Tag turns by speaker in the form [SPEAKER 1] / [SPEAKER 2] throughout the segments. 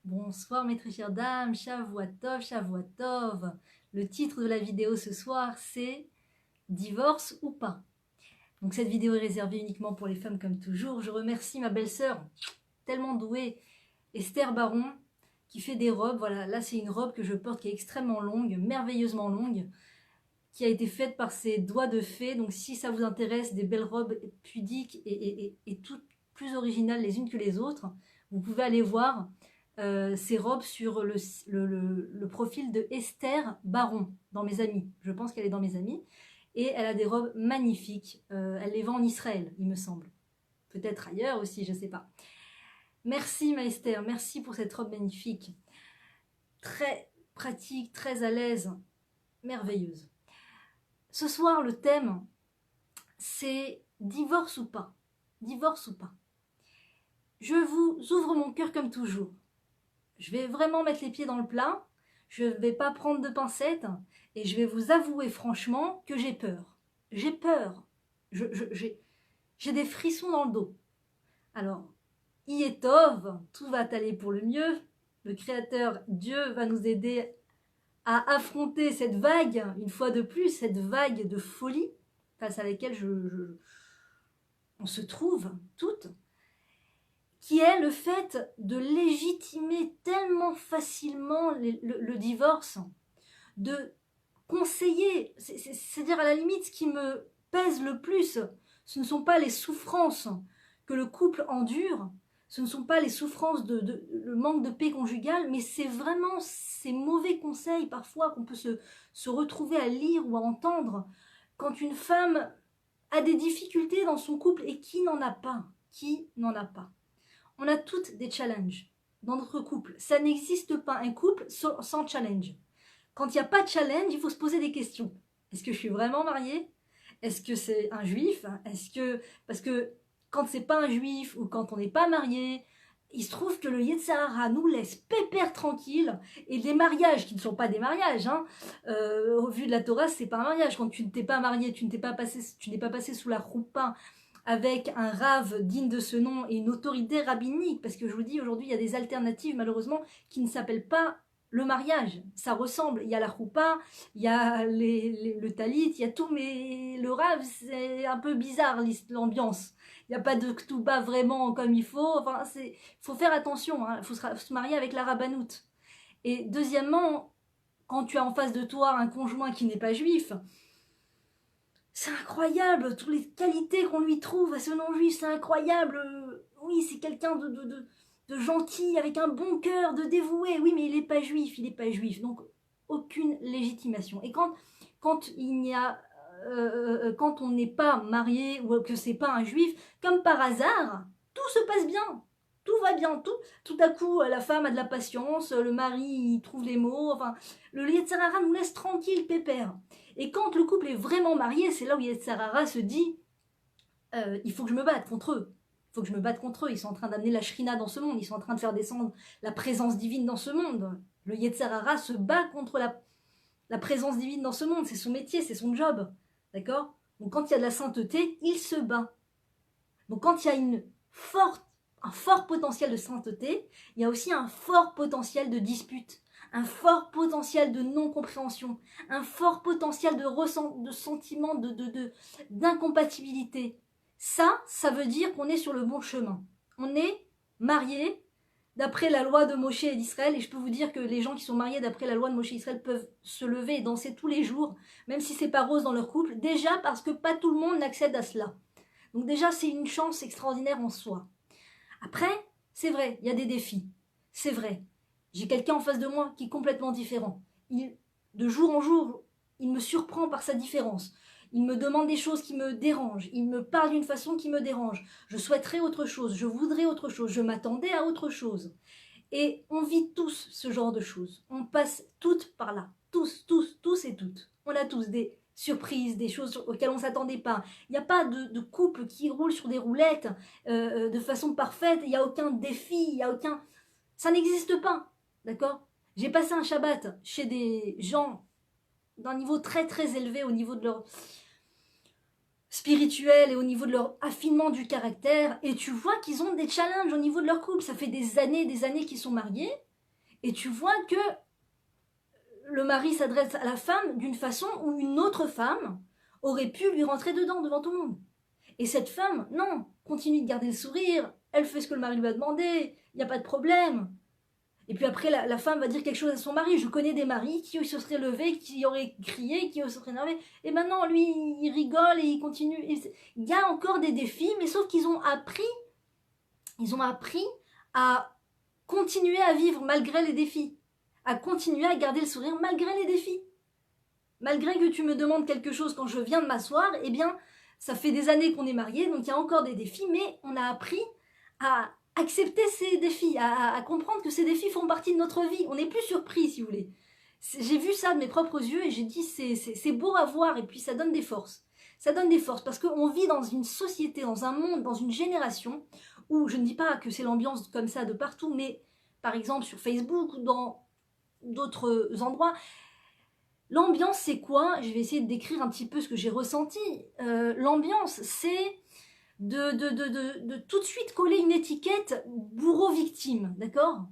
[SPEAKER 1] Bonsoir mes très chères dames, Shavua Tov, Shavua Tov. Le titre de la vidéo ce soir c'est Divorce ou pas. Donc cette vidéo est réservée uniquement pour les femmes comme toujours. Je remercie ma belle-sœur, tellement douée, Esther Baron, qui fait des robes. Voilà, là c'est une robe que je porte qui est extrêmement longue, merveilleusement longue, qui a été faite par ses doigts de fée. Donc si ça vous intéresse, des belles robes pudiques et toutes plus originales les unes que les autres, vous pouvez aller voir ces robes sur le profil de Esther Baron, dans mes amis. Je pense qu'elle est dans mes amis. Et elle a des robes magnifiques. Elle les vend en Israël, il me semble. Peut-être ailleurs aussi, je ne sais pas. Merci ma Esther, merci pour cette robe magnifique. Très pratique, très à l'aise, merveilleuse. Ce soir, le thème, c'est divorce ou pas. Divorce ou pas. Je vous ouvre mon cœur comme toujours. Je vais vraiment mettre les pieds dans le plat, je ne vais pas prendre de pincettes et je vais vous avouer franchement que j'ai peur. J'ai peur. J'ai des frissons dans le dos. Alors, Yetov, tout va aller pour le mieux. Le Créateur, Dieu, va nous aider à affronter cette vague, une fois de plus, cette vague de folie face à laquelle on se trouve toutes, qui est le fait de légitimer tellement facilement le divorce, de conseiller, c'est-à-dire à la limite ce qui me pèse le plus, ce ne sont pas les souffrances que le couple endure, ce ne sont pas les souffrances le manque de paix conjugale, mais c'est vraiment ces mauvais conseils parfois qu'on peut se retrouver à lire ou à entendre quand une femme a des difficultés dans son couple et qui n'en a pas, On a toutes des challenges dans notre couple. Ça n'existe pas un couple sans challenge. Quand il n'y a pas de challenge, il faut se poser des questions. Est-ce que je suis vraiment mariée? Est-ce que c'est un juif? Parce que quand c'est pas un juif ou quand on n'est pas marié, il se trouve que le Yetzer Hara nous laisse pépère tranquille, et des mariages qui ne sont pas des mariages, au vu de la Torah, c'est pas un mariage. Quand tu ne t'es pas marié, tu n'es pas passé sous la roupa avec un rave digne de ce nom et une autorité rabbinique, parce que je vous dis, aujourd'hui, il y a des alternatives, malheureusement, qui ne s'appellent pas le mariage. Ça ressemble, il y a la choupa, il y a le talit, il y a tout, mais le rave, c'est un peu bizarre, l'ambiance. Il n'y a pas de ktouba vraiment comme il faut. Enfin, faut faire attention, il faut se marier avec la rabbanoute. Et deuxièmement, quand tu as en face de toi un conjoint qui n'est pas juif, c'est incroyable, toutes les qualités qu'on lui trouve à ce non-juif, c'est incroyable. Oui, c'est quelqu'un de gentil, avec un bon cœur, de dévoué. Oui, mais il n'est pas juif, donc aucune légitimation. Et quand il n'y a, quand on n'est pas marié ou que c'est pas un juif, comme par hasard, tout se passe bien. Tout va bien, tout à coup, la femme a de la patience, le mari il trouve les mots, enfin, le Yetzer Hara nous laisse tranquille, pépère. Et quand le couple est vraiment marié, c'est là où Yetzer Hara se dit il faut que je me batte contre eux. Il faut que je me batte contre eux. Ils sont en train d'amener la shrina dans ce monde. Ils sont en train de faire descendre la présence divine dans ce monde. Le Yetzer Hara se bat contre la présence divine dans ce monde. C'est son métier, c'est son job. D'accord? Donc quand il y a de la sainteté, il se bat. Donc quand il y a un fort potentiel de sainteté, il y a aussi un fort potentiel de dispute, un fort potentiel de non-compréhension, un fort potentiel de sentiment d'incompatibilité. Ça veut dire qu'on est sur le bon chemin. On est marié d'après la loi de Moshe et d'Israël, et je peux vous dire que les gens qui sont mariés d'après la loi de Moshe et d'Israël peuvent se lever et danser tous les jours, même si c'est pas rose dans leur couple, déjà parce que pas tout le monde n'accède à cela. Donc déjà, c'est une chance extraordinaire en soi. Après, c'est vrai, il y a des défis. C'est vrai. J'ai quelqu'un en face de moi qui est complètement différent. De jour en jour, il me surprend par sa différence. Il me demande des choses qui me dérangent. Il me parle d'une façon qui me dérange. Je souhaiterais autre chose. Je voudrais autre chose. Je m'attendais à autre chose. Et on vit tous ce genre de choses. On passe toutes par là. Tous et toutes. On a tous des surprises, des choses auxquelles on ne s'attendait pas. Il n'y a pas de couple qui roule sur des roulettes de façon parfaite. Il n'y a aucun défi. Il y a aucun... Ça n'existe pas. D'accord? J'ai passé un Shabbat chez des gens d'un niveau très très élevé au niveau de leur spirituel et au niveau de leur affinement du caractère, et tu vois qu'ils ont des challenges au niveau de leur couple. Ça fait des années qu'ils sont mariés, Et tu vois que le mari s'adresse à la femme d'une façon où une autre femme aurait pu lui rentrer dedans devant tout le monde. Et cette femme, non, continue de garder le sourire, elle fait ce que le mari lui a demandé, il n'y a pas de problème. Et puis après, la femme va dire quelque chose à son mari. Je connais des maris qui se seraient levés, qui auraient crié, qui se seraient énervés. Et maintenant, lui, il rigole et il continue. Il y a encore des défis, mais sauf qu'ils ont appris à continuer à vivre malgré les défis, à continuer à garder le sourire malgré les défis. Malgré que tu me demandes quelque chose quand je viens de m'asseoir, eh bien, ça fait des années qu'on est mariés, donc il y a encore des défis, mais on a appris à accepter ces défis, à comprendre que ces défis font partie de notre vie. On n'est plus surpris, si vous voulez. J'ai vu ça de mes propres yeux et j'ai dit c'est beau à voir et puis ça donne des forces. Ça donne des forces parce qu'on vit dans une société, dans un monde, dans une génération où, je ne dis pas que c'est l'ambiance comme ça de partout, mais par exemple sur Facebook ou dans d'autres endroits, l'ambiance c'est quoi? Je vais essayer de décrire un petit peu ce que j'ai ressenti. L'ambiance c'est de tout de suite coller une étiquette bourreau-victime, d'accord?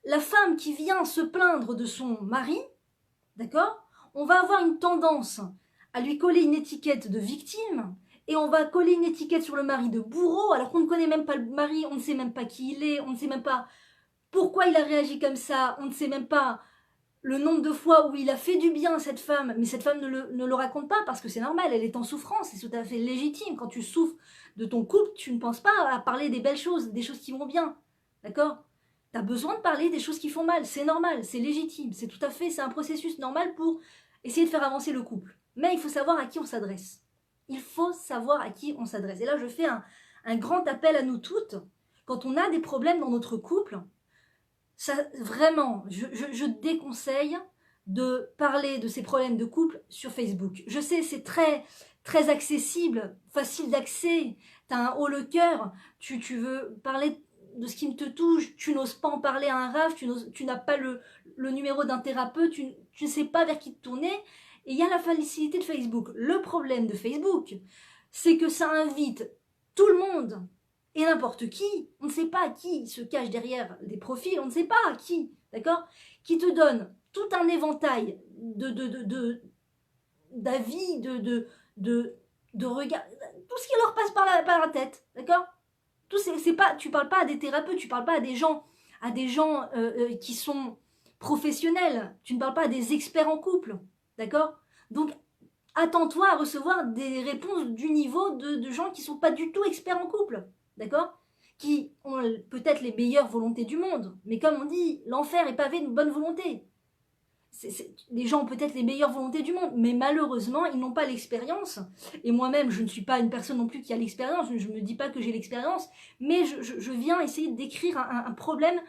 [SPEAKER 1] La femme qui vient se plaindre de son mari, d'accord? On va avoir une tendance à lui coller une étiquette de victime et on va coller une étiquette sur le mari de bourreau alors qu'on ne connaît même pas le mari, on ne sait même pas qui il est, on ne sait même pas pourquoi il a réagi comme ça, on ne sait même pas le nombre de fois où il a fait du bien à cette femme, mais cette femme ne le raconte pas parce que c'est normal, elle est en souffrance, c'est tout à fait légitime. Quand tu souffres de ton couple, tu ne penses pas à parler des belles choses, des choses qui vont bien, d'accord? Tu as besoin de parler des choses qui font mal, c'est normal, c'est légitime, c'est tout à fait, c'est un processus normal pour essayer de faire avancer le couple. Mais il faut savoir à qui on s'adresse. Il faut savoir à qui on s'adresse. Et là, je fais un grand appel à nous toutes. Quand on a des problèmes dans notre couple, ça, vraiment, je déconseille de parler de ces problèmes de couple sur Facebook. Je sais, c'est très, très accessible, facile d'accès. Tu as un haut le cœur, tu veux parler de ce qui te touche, tu n'oses pas en parler à un RAF, tu n'as pas le numéro d'un thérapeute, tu ne sais pas vers qui te tourner. Et il y a la facilité de Facebook. Le problème de Facebook, c'est que ça invite tout le monde et n'importe qui, on ne sait pas qui se cache derrière des profils, on ne sait pas qui, d'accord, qui te donne tout un éventail d'avis, de regard, tout ce qui leur passe par la tête, d'accord. C'est pas, tu parles pas à des thérapeutes, tu parles pas à des gens qui sont professionnels, tu ne parles pas à des experts en couple, d'accord. Donc attends-toi à recevoir des réponses du niveau de gens qui sont pas du tout experts en couple. D'accord? Qui ont peut-être les meilleures volontés du monde. Mais comme on dit, l'enfer est pavé de bonne volonté. Les gens ont peut-être les meilleures volontés du monde, mais malheureusement, ils n'ont pas l'expérience. Et moi-même, je ne suis pas une personne non plus qui a l'expérience. Je ne me dis pas que j'ai l'expérience. Mais je viens essayer de décrire un problème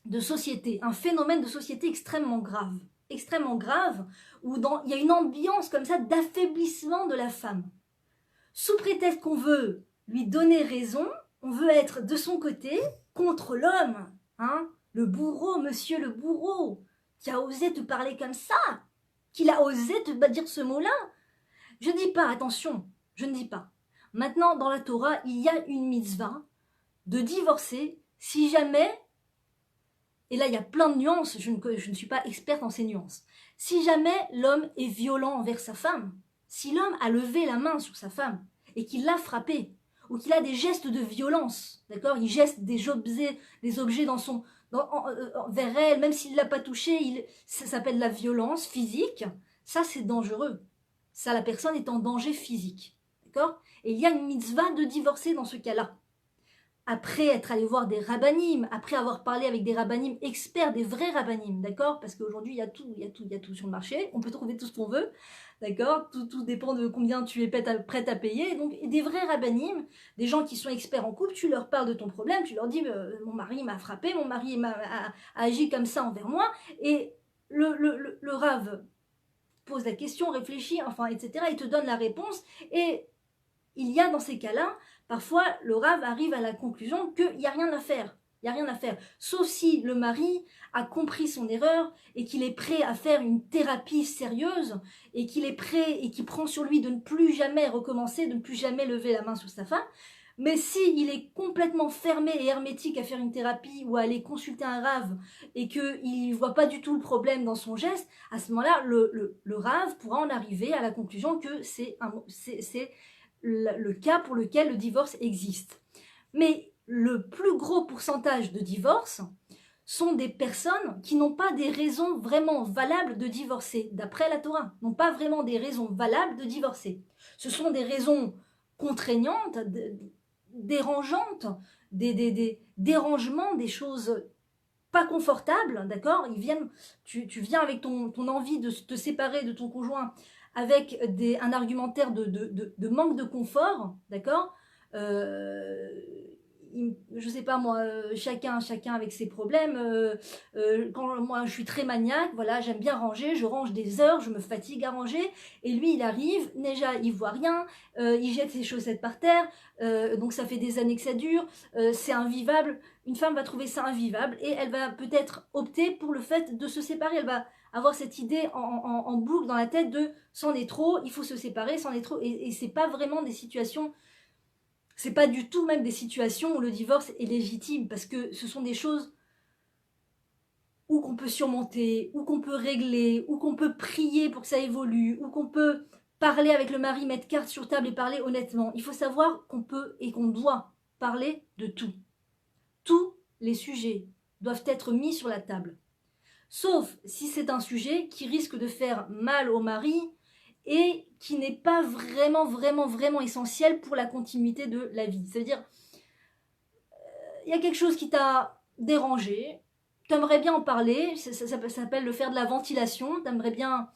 [SPEAKER 1] de société, un phénomène de société extrêmement grave. Extrêmement grave, où il y a une ambiance comme ça d'affaiblissement de la femme. Sous prétexte qu'on veut lui donner raison, on veut être de son côté contre l'homme, hein, le bourreau, monsieur le bourreau, qui a osé te parler comme ça, qu'il a osé te dire ce mot-là. Je ne dis pas, attention, je ne dis pas. Maintenant, dans la Torah, il y a une mitzvah de divorcer si jamais, et là il y a plein de nuances, je ne suis pas experte en ces nuances, si jamais l'homme est violent envers sa femme, si l'homme a levé la main sur sa femme et qu'il l'a frappée, ou qu'il a des gestes de violence, d'accord, il geste des objets vers elle, même s'il ne l'a pas touchée, ça s'appelle la violence physique, ça c'est dangereux, ça la personne est en danger physique, d'accord, et il y a une mitzvah de divorcer dans ce cas-là. Après être allé voir des rabbinim, après avoir parlé avec des rabbinim experts, des vrais rabbinim, d'accord, parce qu'aujourd'hui il y a tout sur le marché, on peut trouver tout ce qu'on veut, d'accord, tout dépend de combien tu es prête à payer, donc des vrais rabbinim, des gens qui sont experts en couple, tu leur parles de ton problème, tu leur dis mon mari m'a frappé, mon mari a agi comme ça envers moi, et le rav pose la question, réfléchit, enfin etc., il te donne la réponse, et il y a dans ces cas-là, parfois le rav arrive à la conclusion qu'il n'y a rien à faire. Il n'y a rien à faire. Sauf si le mari a compris son erreur et qu'il est prêt à faire une thérapie sérieuse et qu'il est prêt et qu'il prend sur lui de ne plus jamais recommencer, de ne plus jamais lever la main sur sa femme. Mais s'il est complètement fermé et hermétique à faire une thérapie ou à aller consulter un rave et qu'il ne voit pas du tout le problème dans son geste, à ce moment-là, le rave pourra en arriver à la conclusion que c'est le cas pour lequel le divorce existe. Mais le plus gros pourcentage de divorces sont des personnes qui n'ont pas des raisons vraiment valables de divorcer, d'après la Torah, n'ont pas vraiment des raisons valables de divorcer. Ce sont des raisons contraignantes, dérangeantes, des dérangements, des choses pas confortables, d'accord? Tu viens avec ton envie de te séparer de ton conjoint avec un argumentaire de manque de confort, d'accord? Je sais pas moi, chacun avec ses problèmes. Quand moi je suis très maniaque, voilà, j'aime bien ranger, je range des heures, je me fatigue à ranger, et lui il arrive, déjà il voit rien, il jette ses chaussettes par terre, donc ça fait des années que ça dure, c'est invivable. Une femme va trouver ça invivable et elle va peut-être opter pour le fait de se séparer. Elle va avoir cette idée en boucle dans la tête de c'en est trop, il faut se séparer, c'en est trop, et c'est pas vraiment des situations. C'est pas du tout même des situations où le divorce est légitime, parce que ce sont des choses où qu'on peut surmonter, où qu'on peut régler, où qu'on peut prier pour que ça évolue, où qu'on peut parler avec le mari, mettre carte sur table et parler honnêtement. Il faut savoir qu'on peut et qu'on doit parler de tout. Tous les sujets doivent être mis sur la table. Sauf si c'est un sujet qui risque de faire mal au mari et qui n'est pas vraiment essentiel pour la continuité de la vie. C'est-à-dire, il y a quelque chose qui t'a dérangé, tu aimerais bien en parler, ça s'appelle le faire de la ventilation, tu aimerais bien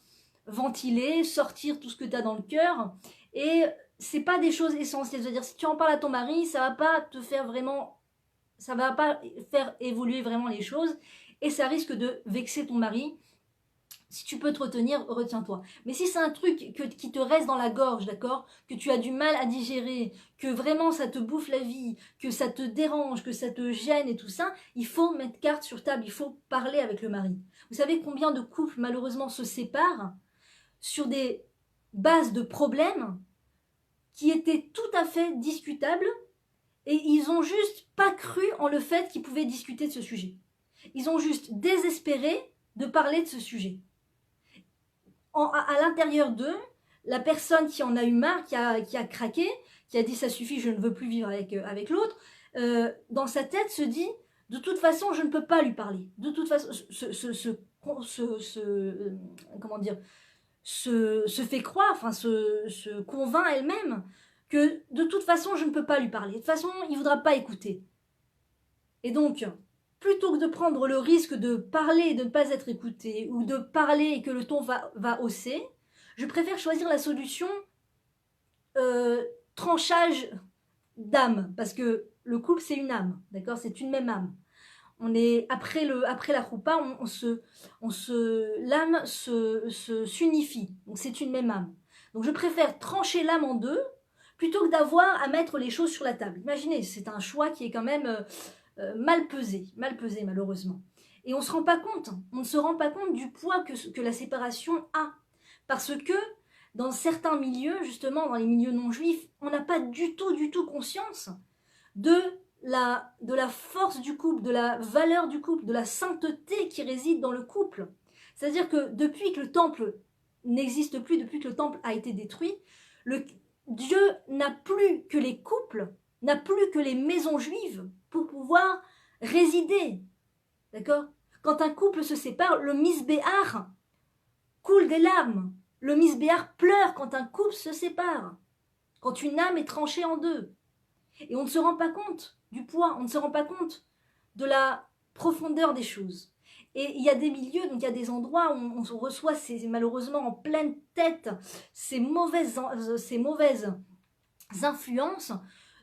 [SPEAKER 1] ventiler, sortir tout ce que tu as dans le cœur, et c'est pas des choses essentielles. C'est-à-dire, si tu en parles à ton mari, ça va pas te faire vraiment, ça va pas faire évoluer vraiment les choses, et ça risque de vexer ton mari. Si tu peux te retenir, retiens-toi. Mais si c'est un truc qui te reste dans la gorge, d'accord, que tu as du mal à digérer, que vraiment ça te bouffe la vie, que ça te dérange, que ça te gêne et tout ça, il faut mettre carte sur table, il faut parler avec le mari. Vous savez combien de couples malheureusement se séparent sur des bases de problèmes qui étaient tout à fait discutables, et ils ont juste pas cru en le fait qu'ils pouvaient discuter de ce sujet. Ils ont juste désespéré de parler de ce sujet. À l'intérieur d'eux, la personne qui en a eu marre, qui a craqué, qui a dit ça suffit, je ne veux plus vivre avec l'autre, dans sa tête se dit de toute façon je ne peux pas lui parler. De toute façon, comment dire, se fait croire, enfin se convainc elle-même que de toute façon je ne peux pas lui parler. De toute façon il ne voudra pas écouter. Et donc, plutôt que de prendre le risque de parler et de ne pas être écouté, ou de parler et que le ton va hausser, je préfère choisir la solution tranchage d'âme, parce que le couple c'est une âme, d'accord, c'est une même âme. On est après la choupa, l'âme s'unifie, donc c'est une même âme. Donc je préfère trancher l'âme en deux plutôt que d'avoir à mettre les choses sur la table. Imaginez, c'est un choix qui est quand même mal pesé malheureusement. Et on ne se rend pas compte du poids que la séparation a. Parce que dans certains milieux, justement dans les milieux non juifs, on n'a pas du tout conscience de la force du couple, de la valeur du couple, de la sainteté qui réside dans le couple. C'est-à-dire que depuis que le temple n'existe plus, depuis que le temple a été détruit, Dieu n'a plus que les couples, n'a plus que les maisons juives pour pouvoir résider. D'accord? Quand un couple se sépare, le misbéar coule des larmes. Le misbéar pleure quand un couple se sépare. Quand une âme est tranchée en deux. Et on ne se rend pas compte du poids, on ne se rend pas compte de la profondeur des choses. Et il y a des milieux, donc il y a des endroits où on reçoit malheureusement en pleine tête ces mauvaises influences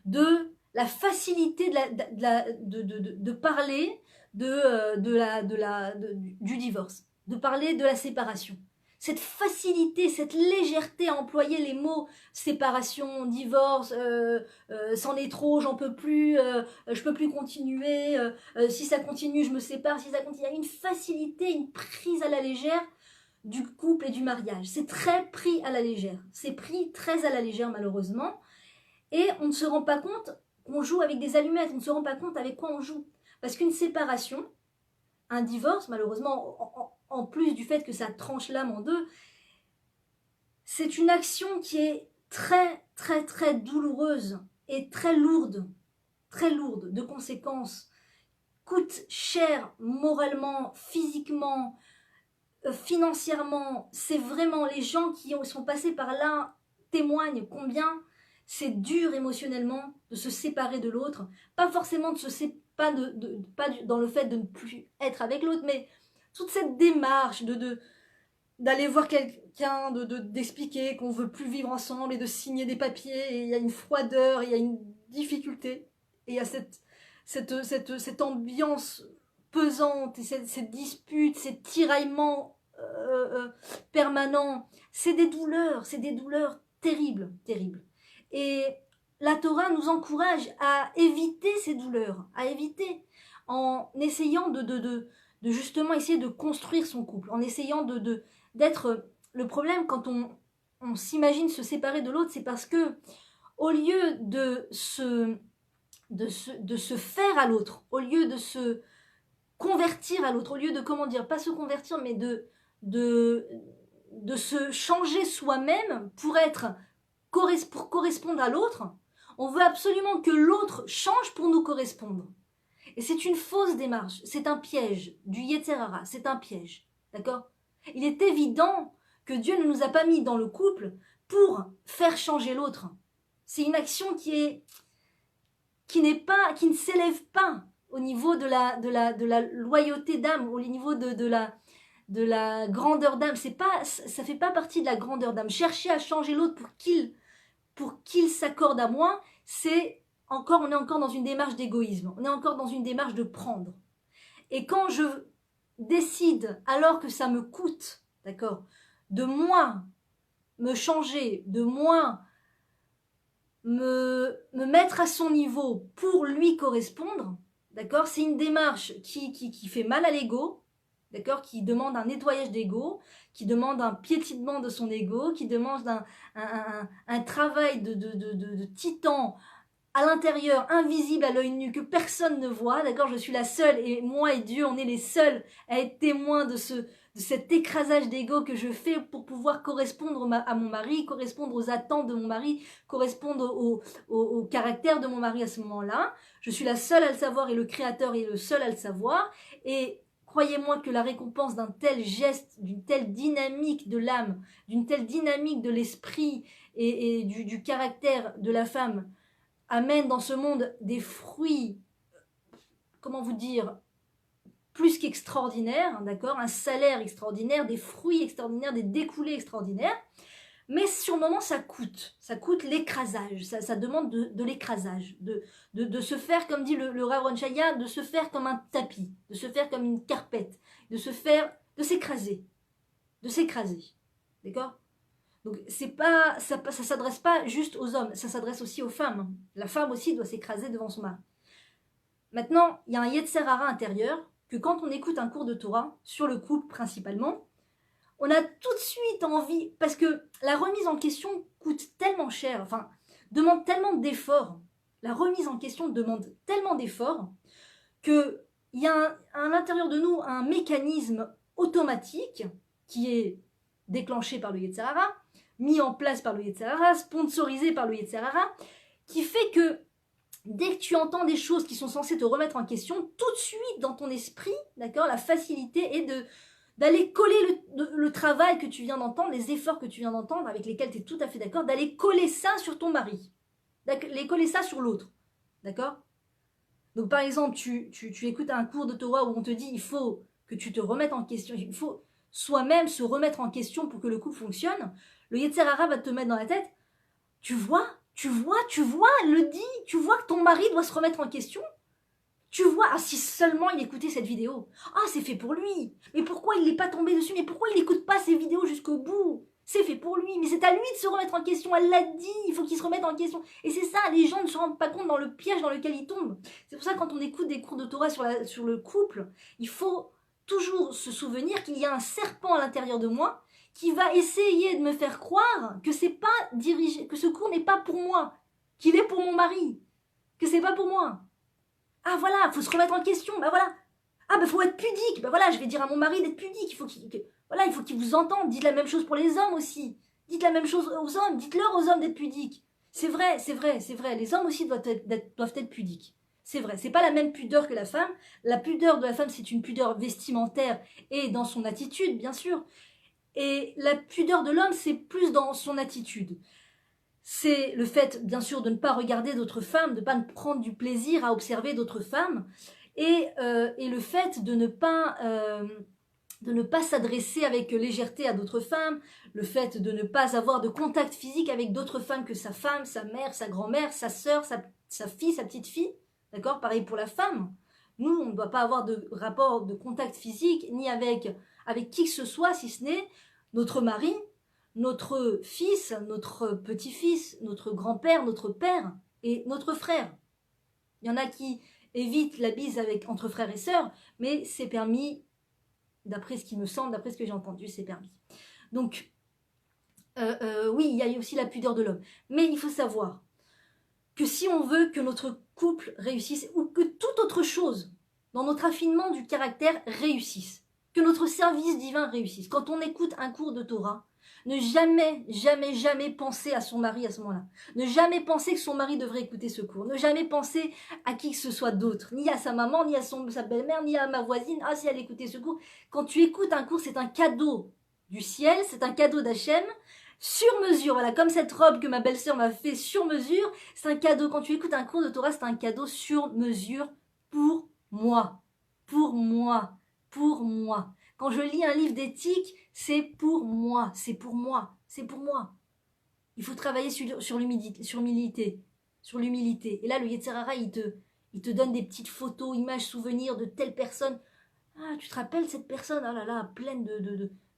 [SPEAKER 1] de la facilité de parler du divorce, de parler de la séparation. Cette facilité, cette légèreté à employer les mots séparation, divorce, c'en est trop, j'en peux plus, je peux plus continuer, si ça continue, je me sépare, si ça continue. Il y a une facilité, une prise à la légère du couple et du mariage. C'est très pris à la légère. C'est pris très à la légère malheureusement. Et on ne se rend pas compte qu'on joue avec des allumettes, on ne se rend pas compte avec quoi on joue. Parce qu'une séparation, un divorce, malheureusement, en plus du fait que ça tranche l'âme en deux, c'est une action qui est très, très, très douloureuse et très lourde de conséquences, coûte cher moralement, physiquement, financièrement. C'est vraiment, les gens qui sont passés par là témoignent combien c'est dur émotionnellement de se séparer de l'autre. Pas forcément de se séparer, pas dans le fait de ne plus être avec l'autre, mais toute cette démarche d'aller voir quelqu'un, d'expliquer qu'on veut plus vivre ensemble et de signer des papiers, et il y a une froideur, il y a une difficulté, et il y a cette ambiance pesante, et cette dispute, ces tiraillements permanents. C'est des douleurs terribles, terribles. Et la Torah nous encourage à éviter ces douleurs, à éviter, en essayant de justement essayer de construire son couple, en essayant d'être... Le problème quand on s'imagine se séparer de l'autre, c'est parce que au lieu de se faire à l'autre, au lieu de se convertir à l'autre, au lieu de, comment dire, pas se convertir, mais de se changer soi-même pour correspondre à l'autre, on veut absolument que l'autre change pour nous correspondre. Et c'est une fausse démarche, c'est un piège du Yetzer Hara, c'est un piège, d'accord? Il est évident que Dieu ne nous a pas mis dans le couple pour faire changer l'autre. C'est une action qui ne s'élève pas au niveau de la loyauté d'âme, au niveau de la grandeur d'âme. Ça fait pas partie de la grandeur d'âme. Chercher à changer l'autre pour qu'il s'accorde à moi, on est encore dans une démarche d'égoïsme. On est encore dans une démarche de prendre. Et quand je décide, alors que ça me coûte, d'accord, de moi me changer, de moi me mettre à son niveau pour lui correspondre, d'accord, c'est une démarche qui fait mal à l'ego, d'accord, qui demande un nettoyage d'ego, qui demande un piétinement de son ego, qui demande un travail de titan à l'intérieur, invisible à l'œil nu, que personne ne voit, d'accord, je suis la seule, et moi et Dieu, on est les seuls à être témoins de cet écrasage d'ego que je fais pour pouvoir correspondre à mon mari, correspondre aux attentes de mon mari, correspondre au caractère de mon mari à ce moment-là. Je suis la seule à le savoir et le Créateur est le seul à le savoir. Et croyez-moi que la récompense d'un tel geste, d'une telle dynamique de l'âme, d'une telle dynamique de l'esprit et du caractère de la femme amène dans ce monde des fruits, comment vous dire, plus qu'extraordinaires, d'accord, un salaire extraordinaire, des fruits extraordinaires, des découlés extraordinaires, mais sur le moment ça coûte l'écrasage, ça demande de l'écrasage, de se faire, comme dit le Rav Ron Shaya, de se faire comme un tapis, de se faire comme une carpette, de s'écraser, d'accord. Donc ça s'adresse pas juste aux hommes, ça s'adresse aussi aux femmes. La femme aussi doit s'écraser devant son mari. Maintenant, il y a un Yetzer Hara intérieur que quand on écoute un cours de Torah, sur le couple principalement, on a tout de suite envie, parce que la remise en question coûte tellement cher, enfin, demande tellement d'efforts, la remise en question demande tellement d'efforts, qu'il y a à l'intérieur de nous un mécanisme automatique qui est déclenché par le Yetzer Hara, mis en place par le Yetzer Hara, sponsorisé par le Yetzer Hara, qui fait que dès que tu entends des choses qui sont censées te remettre en question, tout de suite dans ton esprit, d'accord, la facilité est d'aller coller le travail que tu viens d'entendre, les efforts que tu viens d'entendre, avec lesquels tu es tout à fait d'accord, d'aller coller ça sur ton mari, d'aller coller ça sur l'autre, d'accord. Donc par exemple, tu écoutes un cours de Torah où on te dit il faut que tu te remettes en question, il faut soi-même se remettre en question pour que le couple fonctionne. Le Yetzer Hara va te mettre dans la tête, tu vois, le dit, tu vois que ton mari doit se remettre en question. Tu vois, ah, si seulement il écoutait cette vidéo. Ah, c'est fait pour lui. Mais pourquoi il n'est pas tombé dessus? Mais pourquoi il n'écoute pas ces vidéos jusqu'au bout? C'est fait pour lui. Mais c'est à lui de se remettre en question. Elle l'a dit, il faut qu'il se remette en question. Et c'est ça, les gens ne se rendent pas compte dans le piège dans lequel ils tombent. C'est pour ça que quand on écoute des cours de Torah sur le couple, il faut toujours se souvenir qu'il y a un serpent à l'intérieur de moi qui va essayer de me faire croire que c'est pas dirigé, que ce cours n'est pas pour moi, qu'il est pour mon mari. que c'est pas pour moi. Ah voilà, faut se remettre en question, bah voilà. Ah bah faut être pudique, bah voilà, je vais dire à mon mari d'être pudique, il faut qu'il vous entende. Dites la même chose pour les hommes aussi. Dites la même chose aux hommes, dites-leur aux hommes d'être pudiques. C'est vrai, c'est vrai, c'est vrai, les hommes aussi doivent être pudiques. C'est vrai, c'est pas la même pudeur que la femme. La pudeur de la femme, c'est une pudeur vestimentaire et dans son attitude, bien sûr. Et la pudeur de l'homme, c'est plus dans son attitude. C'est le fait, bien sûr, de ne pas regarder d'autres femmes, de ne pas prendre du plaisir à observer d'autres femmes, et le fait de ne pas s'adresser avec légèreté à d'autres femmes, le fait de ne pas avoir de contact physique avec d'autres femmes que sa femme, sa mère, sa grand-mère, sa sœur, sa fille, sa petite fille. D'accord? Pareil pour la femme. Nous, on ne doit pas avoir de rapport de contact physique, ni avec qui que ce soit, si ce n'est notre mari, notre fils, notre petit-fils, notre grand-père, notre père et notre frère. Il y en a qui évitent la bise entre frères et sœurs, mais c'est permis, d'après ce qui me semble, d'après ce que j'ai entendu, c'est permis. Donc, oui, il y a aussi la pudeur de l'homme. Mais il faut savoir que si on veut que notre couple réussisse, ou que toute autre chose dans notre affinement du caractère réussisse, que notre service divin réussisse, quand on écoute un cours de Torah, ne jamais, jamais, jamais penser à son mari à ce moment-là. Ne jamais penser que son mari devrait écouter ce cours. Ne jamais penser à qui que ce soit d'autre. Ni à sa maman, ni à sa belle-mère, ni à ma voisine. Ah, si elle écoutait ce cours. Quand tu écoutes un cours, c'est un cadeau du ciel, c'est un cadeau d'Hachem, sur mesure. Voilà, comme cette robe que ma belle-sœur m'a fait sur mesure, c'est un cadeau. Quand tu écoutes un cours de Torah, c'est un cadeau sur mesure pour moi. Pour moi. Pour moi. Quand je lis un livre d'éthique, c'est pour moi, c'est pour moi, c'est pour moi. Il faut travailler sur l'humilité. Et là, le Yetzer Hara, il te donne des petites photos, images, souvenirs de telle personne. Ah, tu te rappelles cette personne, oh là là, pleine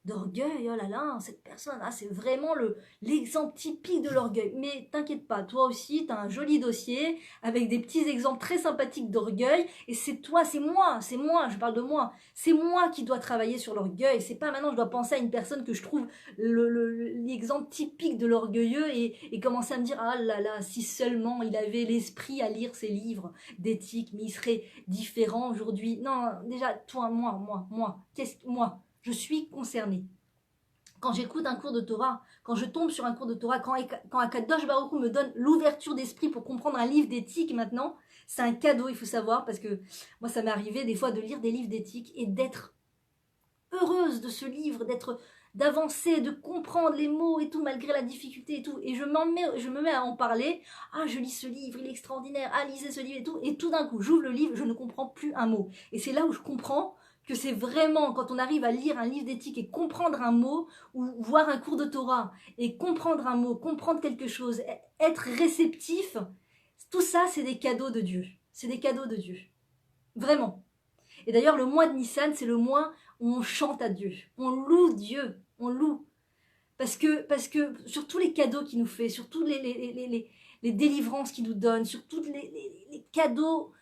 [SPEAKER 1] d'orgueil, oh là là, cette personne, ah, c'est vraiment l'exemple typique de l'orgueil. Mais t'inquiète pas, toi aussi, t'as un joli dossier avec des petits exemples très sympathiques d'orgueil, et c'est toi, c'est moi, je parle de moi, c'est moi qui dois travailler sur l'orgueil, c'est pas maintenant je dois penser à une personne que je trouve l'exemple typique de l'orgueilleux et commencer à me dire, ah là là, si seulement il avait l'esprit à lire ces livres d'éthique, mais il serait différent aujourd'hui. Non, déjà, toi, moi, je suis concernée. Quand j'écoute un cours de Torah, quand je tombe sur un cours de Torah, quand Akadosh Baruch Hu me donne l'ouverture d'esprit pour comprendre un livre d'éthique maintenant, c'est un cadeau, il faut savoir, parce que moi, ça m'est arrivé des fois de lire des livres d'éthique et d'être heureuse de ce livre, d'avancer, de comprendre les mots et tout, malgré la difficulté et tout. Et je me mets à en parler. Ah, je lis ce livre, il est extraordinaire. Ah, lisez ce livre et tout. Et tout d'un coup, j'ouvre le livre, je ne comprends plus un mot. Et c'est là où je comprends que c'est vraiment, quand on arrive à lire un livre d'éthique et comprendre un mot, ou voir un cours de Torah, et comprendre un mot, comprendre quelque chose, être réceptif, tout ça, c'est des cadeaux de Dieu. C'est des cadeaux de Dieu. Vraiment. Et d'ailleurs, le mois de Nissan, c'est le mois où on chante à Dieu. On loue Dieu. On loue. Parce que sur tous les cadeaux qu'il nous fait, sur tous les délivrances qu'il nous donne, sur tous les cadeaux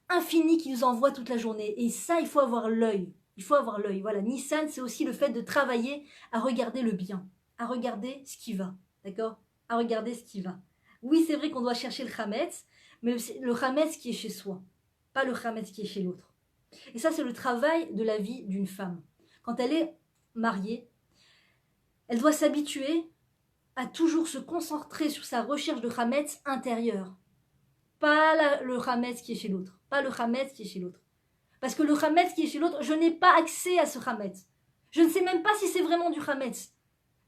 [SPEAKER 1] infinis qu'il nous envoie toute la journée. Et ça, il faut avoir l'œil. Il faut avoir l'œil. Voilà, Nissan, c'est aussi le fait de travailler à regarder le bien, à regarder ce qui va. D'accord? À regarder ce qui va. Oui, c'est vrai qu'on doit chercher le Hametz, mais le Hametz qui est chez soi, pas le Hametz qui est chez l'autre. Et ça, c'est le travail de la vie d'une femme. Quand elle est mariée, elle doit s'habituer à toujours se concentrer sur sa recherche de Hametz intérieur. Pas le Hametz qui est chez l'autre. Pas le Hametz qui est chez l'autre. Parce que le Hametz qui est chez l'autre, je n'ai pas accès à ce Hametz. Je ne sais même pas si c'est vraiment du Hametz.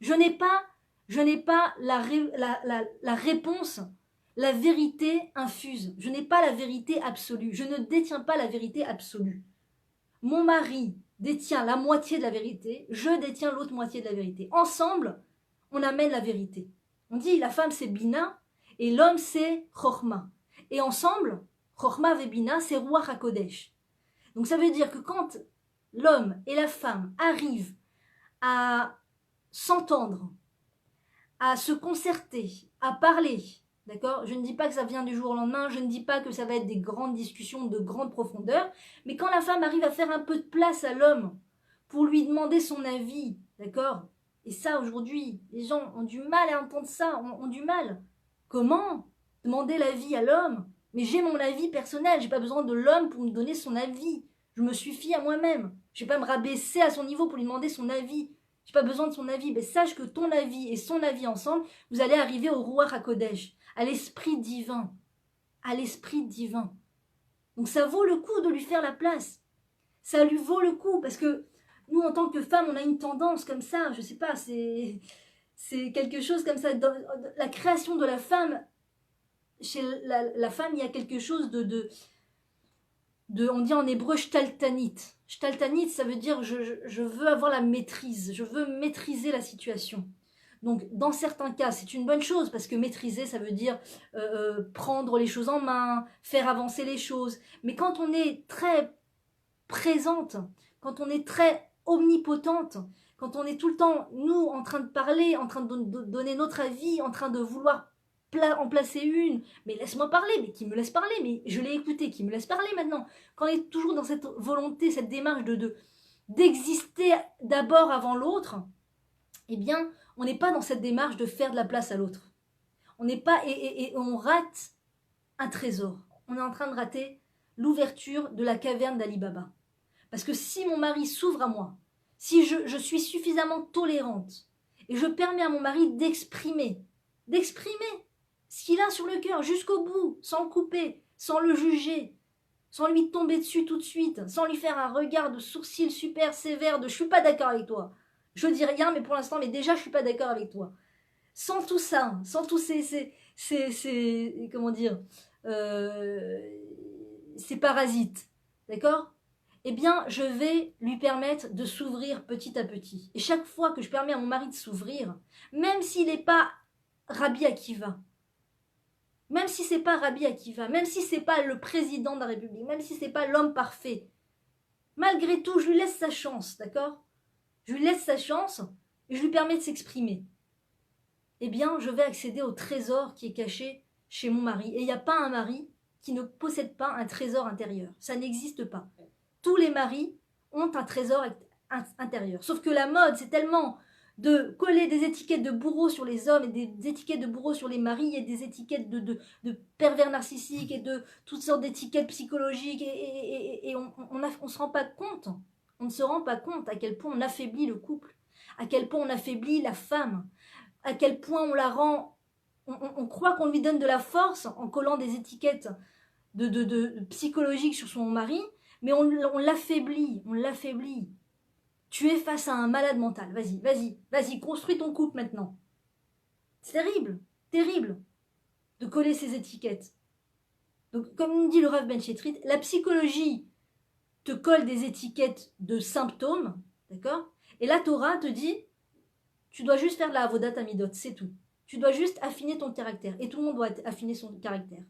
[SPEAKER 1] Je n'ai pas la réponse, la vérité infuse. Je n'ai pas la vérité absolue. Je ne détiens pas la vérité absolue. Mon mari détient la moitié de la vérité, je détiens l'autre moitié de la vérité. Ensemble, on amène la vérité. On dit la femme c'est Bina et l'homme c'est Chochma. Et ensemble, Chochma et Bina c'est Ruach HaKodesh. Donc ça veut dire que quand l'homme et la femme arrivent à s'entendre, à se concerter, à parler, d'accord? Je ne dis pas que ça vient du jour au lendemain, je ne dis pas que ça va être des grandes discussions de grande profondeur, mais quand la femme arrive à faire un peu de place à l'homme pour lui demander son avis, d'accord? Et ça, aujourd'hui, les gens ont du mal à entendre ça, ont du mal. Comment demander l'avis à l'homme? Mais j'ai mon avis personnel, j'ai pas besoin de l'homme pour me donner son avis. Je me suffis à moi-même. Je vais pas me rabaisser à son niveau pour lui demander son avis. J'ai pas besoin de son avis. Mais sache que ton avis et son avis ensemble, vous allez arriver au Ruach HaKodesh, à l'esprit divin. À l'esprit divin. Donc ça vaut le coup de lui faire la place. Ça lui vaut le coup parce que nous, en tant que femmes, on a une tendance comme ça, je sais pas, c'est quelque chose comme ça. Dans la création de la femme, chez la femme, il y a quelque chose on dit en hébreu shtaltanit. Shtaltanit, ça veut dire je veux avoir la maîtrise, je veux maîtriser la situation. Donc, dans certains cas, c'est une bonne chose, parce que maîtriser, ça veut dire prendre les choses en main, faire avancer les choses. Mais quand on est très présente, quand on est très omnipotente, quand on est tout le temps, nous, en train de parler, en train de donner notre avis, en train de vouloir en placer une, mais laisse-moi parler, mais qui me laisse parler, mais je l'ai écouté, qui me laisse parler maintenant. Quand on est toujours dans cette volonté, cette démarche d'exister d'abord avant l'autre, eh bien, on n'est pas dans cette démarche de faire de la place à l'autre. On n'est pas, et on rate un trésor. On est en train de rater l'ouverture de la caverne d'Ali Baba. Parce que si mon mari s'ouvre à moi, si je suis suffisamment tolérante, et je permets à mon mari d'exprimer ce qu'il a sur le cœur, jusqu'au bout, sans le couper, sans le juger, sans lui tomber dessus tout de suite, sans lui faire un regard de sourcil super sévère de « je suis pas d'accord avec toi ». Je dis rien, mais pour l'instant, mais déjà, je suis pas d'accord avec toi. Sans tout ça, sans tous ces comment dire, ces parasites, d'accord? Eh bien, je vais lui permettre de s'ouvrir petit à petit. Et chaque fois que je permets à mon mari de s'ouvrir, même s'il n'est pas Rabbi Akiva, même si c'est pas Rabbi Akiva, même si c'est pas le président de la République, même si c'est pas l'homme parfait, malgré tout, je lui laisse sa chance, d'accord? Je lui laisse sa chance et je lui permets de s'exprimer. Eh bien, je vais accéder au trésor qui est caché chez mon mari. Et il n'y a pas un mari qui ne possède pas un trésor intérieur. Ça n'existe pas. Tous les maris ont un trésor intérieur. Sauf que la mode, c'est tellement de coller des étiquettes de bourreaux sur les hommes et des étiquettes de bourreaux sur les maris et des étiquettes de pervers narcissiques et de toutes sortes d'étiquettes psychologiques et on se rend pas compte. On ne se rend pas compte à quel point on affaiblit le couple, à quel point on affaiblit la femme, à quel point on la rend... On croit qu'on lui donne de la force en collant des étiquettes de psychologiques sur son mari, mais on l'affaiblit, on l'affaiblit. Tu es face à un malade mental. Vas-y, construis ton couple maintenant. C'est terrible, terrible de coller ces étiquettes. Donc, comme nous dit le Rav Ben Chetrit, la psychologie te colle des étiquettes de symptômes, d'accord? Et la Torah te dit, tu dois juste faire de la avodat amidot, c'est tout. Tu dois juste affiner ton caractère. Et tout le monde doit affiner son caractère.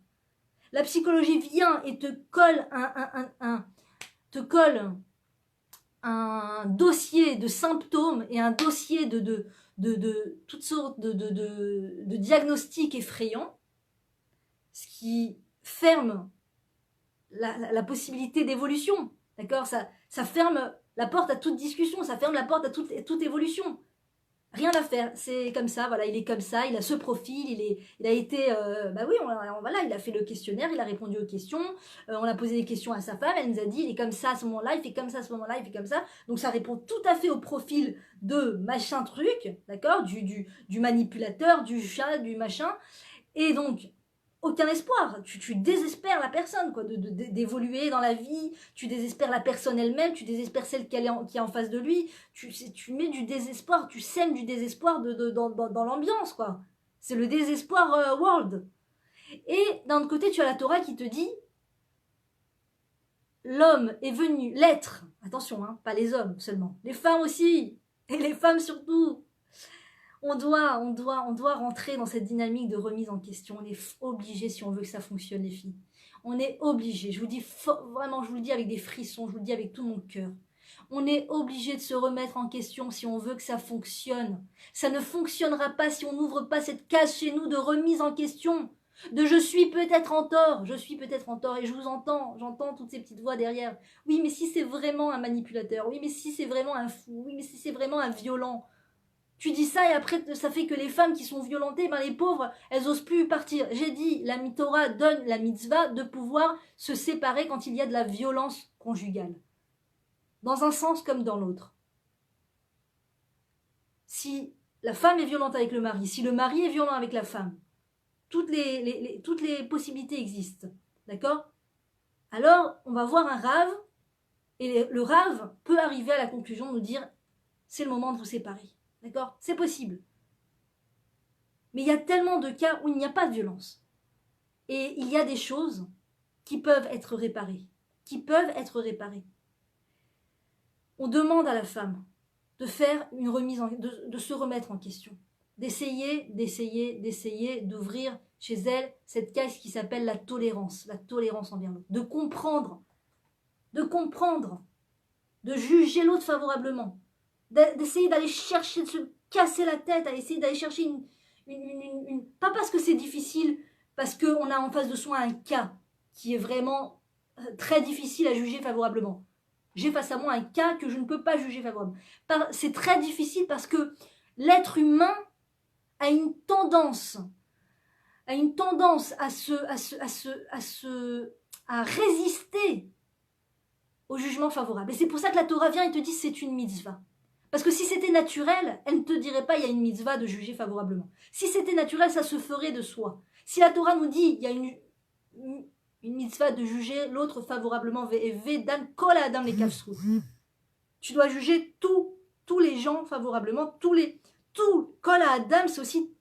[SPEAKER 1] La psychologie vient et te colle un dossier de symptômes et un dossier de toutes sortes de diagnostics effrayants, ce qui ferme la possibilité d'évolution. D'accord, ça ferme la porte à toute discussion, ça ferme la porte à toute évolution. Rien à faire, c'est comme ça, voilà, il est comme ça, il a ce profil, il a été, voilà, il a fait le questionnaire, il a répondu aux questions, on a posé des questions à sa femme, elle nous a dit, il est comme ça à ce moment-là, il fait comme ça à ce moment-là, il fait comme ça, donc ça répond tout à fait au profil de machin truc, d'accord, du manipulateur, du chat, du machin, et donc, aucun espoir, tu désespères la personne, quoi, d'évoluer dans la vie, tu désespères la personne elle-même, tu désespères celle qui est en face de lui, tu mets du désespoir, tu sèmes du désespoir dans l'ambiance, quoi. C'est le désespoir world. Et d'un autre côté, tu as la Torah qui te dit, l'homme est venu, l'être, attention, hein, pas les hommes seulement, les femmes aussi, et les femmes surtout. On doit rentrer dans cette dynamique de remise en question. On est obligé si on veut que ça fonctionne, les filles. On est obligé. Je vous dis vraiment, je vous le dis avec des frissons, je vous le dis avec tout mon cœur. On est obligé de se remettre en question si on veut que ça fonctionne. Ça ne fonctionnera pas si on n'ouvre pas cette case chez nous de remise en question. De je suis peut-être en tort, et je vous entends, j'entends toutes ces petites voix derrière. Oui, mais si c'est vraiment un manipulateur, oui, mais si c'est vraiment un fou, oui, mais si c'est vraiment un violent. Tu dis ça et après, ça fait que les femmes qui sont violentées, ben les pauvres, elles osent plus partir. J'ai dit, la Torah donne la mitzvah de pouvoir se séparer quand il y a de la violence conjugale. Dans un sens comme dans l'autre. Si la femme est violente avec le mari, si le mari est violent avec la femme, toutes les possibilités existent. D'accord? Alors, on va voir un rave, et le rave peut arriver à la conclusion de nous dire, c'est le moment de vous séparer. D'accord? C'est possible. Mais il y a tellement de cas où il n'y a pas de violence. Et il y a des choses qui peuvent être réparées. Qui peuvent être réparées. On demande à la femme de faire une remise, de se remettre en question. D'essayer d'ouvrir chez elle cette case qui s'appelle la tolérance envers l'autre. De comprendre, de juger l'autre favorablement. D'essayer d'aller chercher, de se casser la tête, à essayer d'aller chercher pas parce que c'est difficile, parce qu'on a en face de soi un cas qui est vraiment très difficile à juger favorablement. J'ai face à moi un cas que je ne peux pas juger favorablement. C'est très difficile parce que l'être humain a une tendance à résister au jugement favorable. Et c'est pour ça que la Torah vient et te dit c'est une mitzvah. Parce que si c'était naturel, elle ne te dirait pas il y a une mitzvah de juger favorablement. Si c'était naturel, ça se ferait de soi. Si la Torah nous dit il y a une mitzvah de juger l'autre favorablement, ve'dan kol adam les kafsrou. Tu dois juger tous les gens favorablement, kol adam, c'est aussi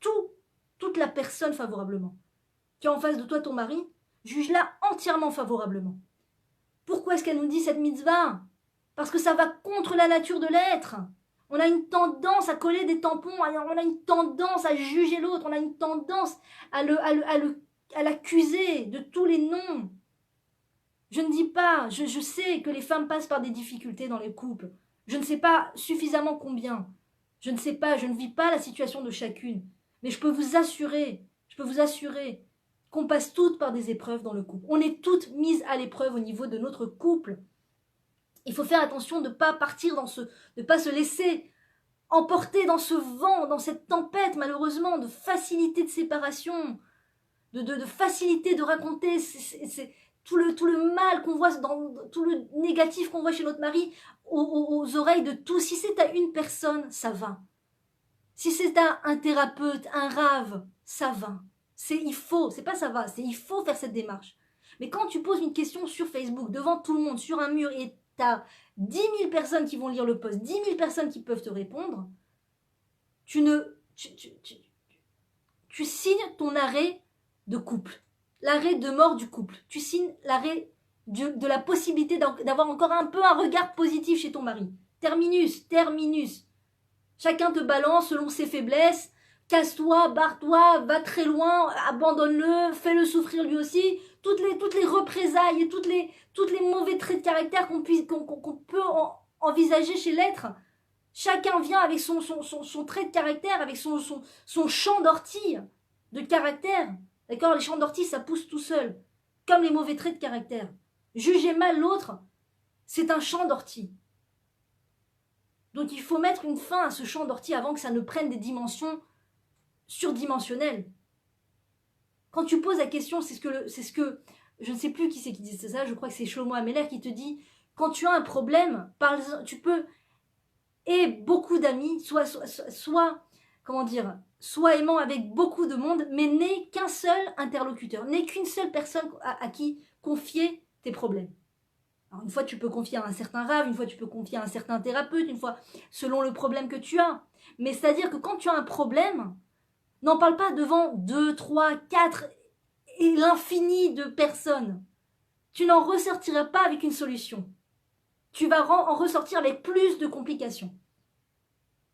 [SPEAKER 1] toute la personne favorablement. Qui est en face de toi, ton mari, juge-la entièrement favorablement. Pourquoi est-ce qu'elle nous dit cette mitzvah? Parce que ça va contre la nature de l'être. On a une tendance à coller des tampons, on a une tendance à juger l'autre, on a une tendance à l'accuser de tous les noms. Je ne dis pas, je sais que les femmes passent par des difficultés dans les couples. Je ne sais pas suffisamment combien. Je ne sais pas, je ne vis pas la situation de chacune. Mais je peux vous assurer qu'on passe toutes par des épreuves dans le couple. On est toutes mises à l'épreuve au niveau de notre couple. Il faut faire attention de ne pas partir de ne pas se laisser emporter dans ce vent, dans cette tempête, malheureusement, de facilité de séparation, de facilité de raconter tout le mal qu'on voit, tout le négatif qu'on voit chez notre mari, aux oreilles de tous. Si c'est à une personne, ça va. Si c'est à un thérapeute, un rave, ça va. Il faut faire cette démarche. Mais quand tu poses une question sur Facebook, devant tout le monde, sur un mur, et tu as 10 000 personnes qui vont lire le post, 10 000 personnes qui peuvent te répondre, tu signes ton arrêt de couple, l'arrêt de mort du couple. Tu signes l'arrêt de la possibilité d'avoir encore un peu un regard positif chez ton mari. Terminus. Chacun te balance selon ses faiblesses. Casse-toi, barre-toi, va très loin, abandonne-le, fais-le souffrir lui aussi. Toutes les représailles et toutes les mauvais traits de caractère qu'on peut envisager chez l'être. Chacun vient avec son trait de caractère, avec son champ d'ortie de caractère. D'accord? Les champs d'ortie, ça pousse tout seul. Comme les mauvais traits de caractère. Juger mal l'autre, c'est un champ d'ortie. Donc il faut mettre une fin à ce champ d'ortie avant que ça ne prenne des dimensions surdimensionnelles. Quand tu poses la question, c'est ce que je ne sais plus qui c'est qui dit ça, je crois que c'est Shlomo Ameler qui te dit, quand tu as un problème, tu peux, et beaucoup d'amis, soit aimant avec beaucoup de monde, mais n'aie qu'un seul interlocuteur, n'aie qu'une seule personne à qui confier tes problèmes. Alors une fois tu peux confier à un certain rave, une fois tu peux confier à un certain thérapeute, une fois selon le problème que tu as. Mais c'est-à-dire que quand tu as un problème, n'en parle pas devant 2, 3, 4 et l'infini de personnes. Tu n'en ressortiras pas avec une solution. Tu vas en ressortir avec plus de complications.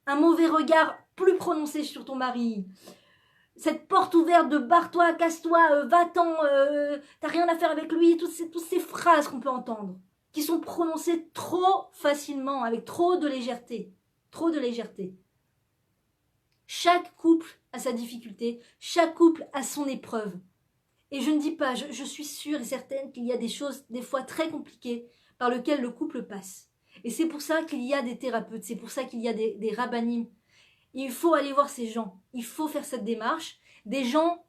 [SPEAKER 1] Un mauvais regard plus prononcé sur ton mari. Cette porte ouverte de barre-toi, casse-toi, va-t'en, t'as rien à faire avec lui. Toutes ces phrases qu'on peut entendre, qui sont prononcées trop facilement, avec trop de légèreté. Chaque couple a sa difficulté, chaque couple a son épreuve. Et je ne dis pas, je suis sûre et certaine qu'il y a des choses, des fois très compliquées, par lesquelles le couple passe. Et c'est pour ça qu'il y a des thérapeutes, c'est pour ça qu'il y a des rabbinim. il faut aller voir ces gens. Il faut faire cette démarche. Des gens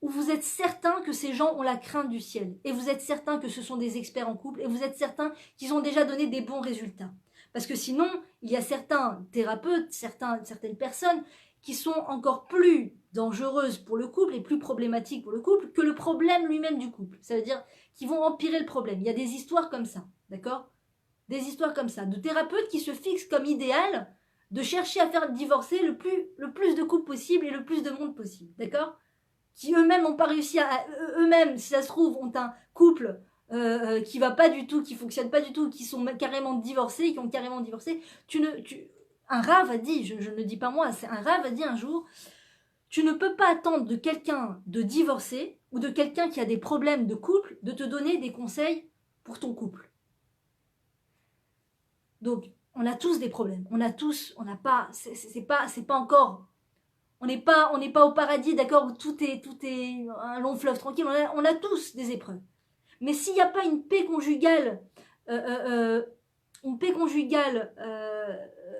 [SPEAKER 1] où vous êtes certain que ces gens ont la crainte du ciel. Et vous êtes certain que ce sont des experts en couple. Et vous êtes certain qu'ils ont déjà donné des bons résultats. Parce que sinon, il y a certains thérapeutes, certaines personnes qui sont encore plus dangereuses pour le couple et plus problématiques pour le couple que le problème lui-même du couple. Ça veut dire qu'ils vont empirer le problème. Il y a des histoires comme ça, d'accord? Des histoires comme ça, de thérapeutes qui se fixent comme idéal de chercher à faire divorcer le plus de couples possible et le plus de monde possible, d'accord? Qui eux-mêmes n'ont pas réussi à... Eux-mêmes, si ça se trouve, ont un couple qui va pas du tout, qui fonctionne pas du tout, qui sont carrément divorcés, qui ont carrément divorcé. Un Rav a dit, je ne le dis pas moi, c'est un Rav a dit un jour, tu ne peux pas attendre de quelqu'un de divorcé ou de quelqu'un qui a des problèmes de couple de te donner des conseils pour ton couple. Donc, on a tous des problèmes. On n'a pas, c'est pas encore, on n'est pas au paradis, d'accord, où tout est un long fleuve tranquille. On a tous des épreuves. Mais s'il n'y a pas une paix conjugale,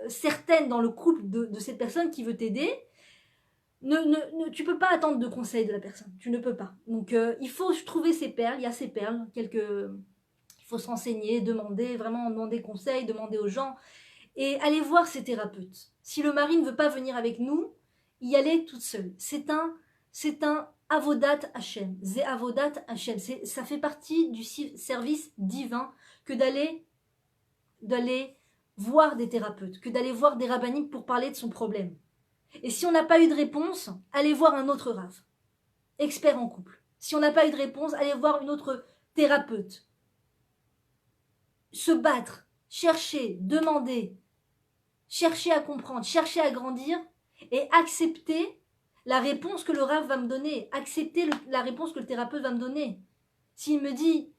[SPEAKER 1] certaine dans le couple de cette personne qui veut t'aider, tu peux pas attendre de conseils de la personne. Tu ne peux pas. Donc, il faut trouver ces perles. Il y a ces perles, il faut se renseigner, vraiment demander conseil, demander aux gens et aller voir ces thérapeutes. Si le mari ne veut pas venir avec nous, y aller toute seule. C'est un avodat Hashem. Zé avodat Hashem. Ça fait partie du service divin que d'aller voir des thérapeutes, que d'aller voir des rabbiniques pour parler de son problème. Et si on n'a pas eu de réponse, allez voir un autre rav, expert en couple. Si on n'a pas eu de réponse, allez voir une autre thérapeute. Se battre, chercher, demander, chercher à comprendre, chercher à grandir et accepter la réponse que le rav va me donner, accepter la réponse que le thérapeute va me donner. S'il me dit,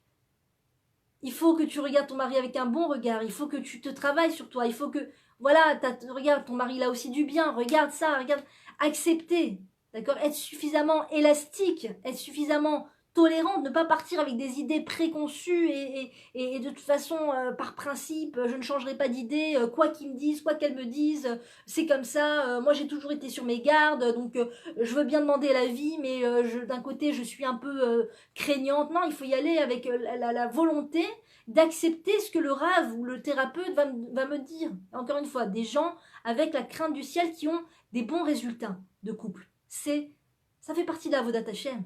[SPEAKER 1] il faut que tu regardes ton mari avec un bon regard, il faut que tu te travailles sur toi, il faut que, voilà, regarde, ton mari il a aussi du bien, regarde ça, regarde, accepter, d'accord, être suffisamment élastique, être suffisamment tolérante, ne pas partir avec des idées préconçues et de toute façon, par principe, je ne changerai pas d'idée, quoi qu'ils me disent, quoi qu'elles me disent, c'est comme ça, moi j'ai toujours été sur mes gardes, donc je veux bien demander l'avis, mais d'un côté je suis un peu craignante. Non, il faut y aller avec la volonté d'accepter ce que le rave ou le thérapeute va me dire. Encore une fois, des gens avec la crainte du ciel qui ont des bons résultats de couple. Ça fait partie de la Avodat Hashem.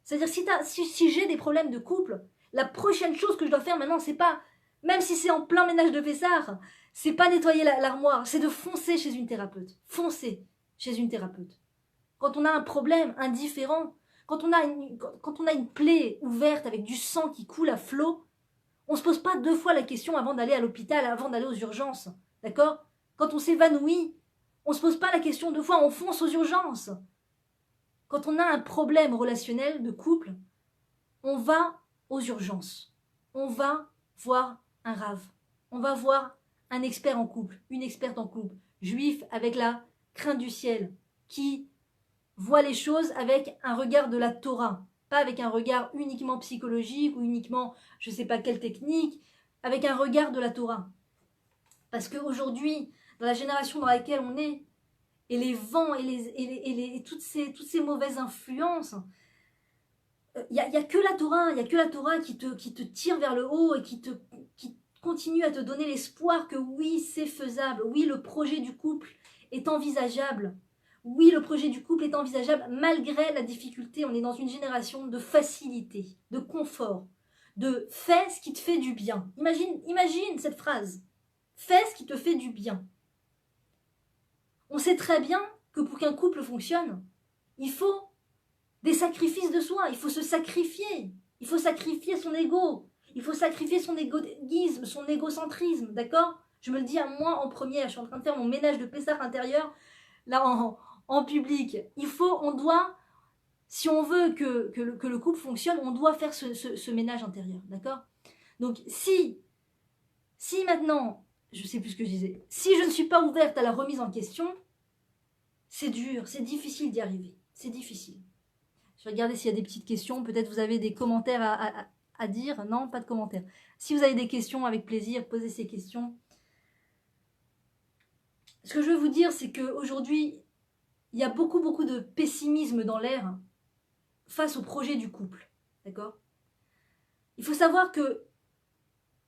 [SPEAKER 1] C'est-à-dire, si j'ai des problèmes de couple, la prochaine chose que je dois faire maintenant, c'est pas, même si c'est en plein ménage de Pessah, c'est pas nettoyer l'armoire, c'est de foncer chez une thérapeute. Foncer chez une thérapeute. Quand on a un problème indifférent, quand on a une plaie ouverte avec du sang qui coule à flot, on ne se pose pas 2 fois la question avant d'aller à l'hôpital, avant d'aller aux urgences. D'accord? Quand on s'évanouit, on ne se pose pas la question 2 fois, on fonce aux urgences. Quand on a un problème relationnel de couple, on va aux urgences. On va voir un rave. On va voir un expert en couple, une experte en couple, juif avec la crainte du ciel, qui voit les choses avec un regard de la Torah, pas avec un regard uniquement psychologique ou uniquement je ne sais pas quelle technique, avec un regard de la Torah. Parce qu'aujourd'hui, dans la génération dans laquelle on est, et les vents et toutes ces mauvaises influences, il y a que la Torah, il y a que la Torah qui te tire vers le haut et qui continue à te donner l'espoir que oui, c'est faisable, oui, le projet du couple est envisageable. Oui, le projet du couple est envisageable malgré la difficulté. On est dans une génération de facilité, de confort, de « fais ce qui te fait du bien ». Imagine cette phrase. « Fais ce qui te fait du bien ». On sait très bien que pour qu'un couple fonctionne, il faut des sacrifices de soi, il faut se sacrifier. Il faut sacrifier son ego, il faut sacrifier son égoïsme, son égocentrisme, d'accord? Je me le dis à moi en première, je suis en train de faire mon ménage de Pessah intérieur, là en public. On doit, si on veut que le couple fonctionne, on doit faire ce ménage intérieur, d'accord? Donc si maintenant, je sais plus ce que je disais, si je ne suis pas ouverte à la remise en question, c'est dur, c'est difficile d'y arriver, c'est difficile. Je vais regarder s'il y a des petites questions, peut-être vous avez des commentaires à dire, non, pas de commentaires. Si vous avez des questions, avec plaisir, posez ces questions. ce que je veux vous dire, c'est qu'aujourd'hui, il y a beaucoup de pessimisme dans l'air face au projet du couple. D'accord? Il faut savoir que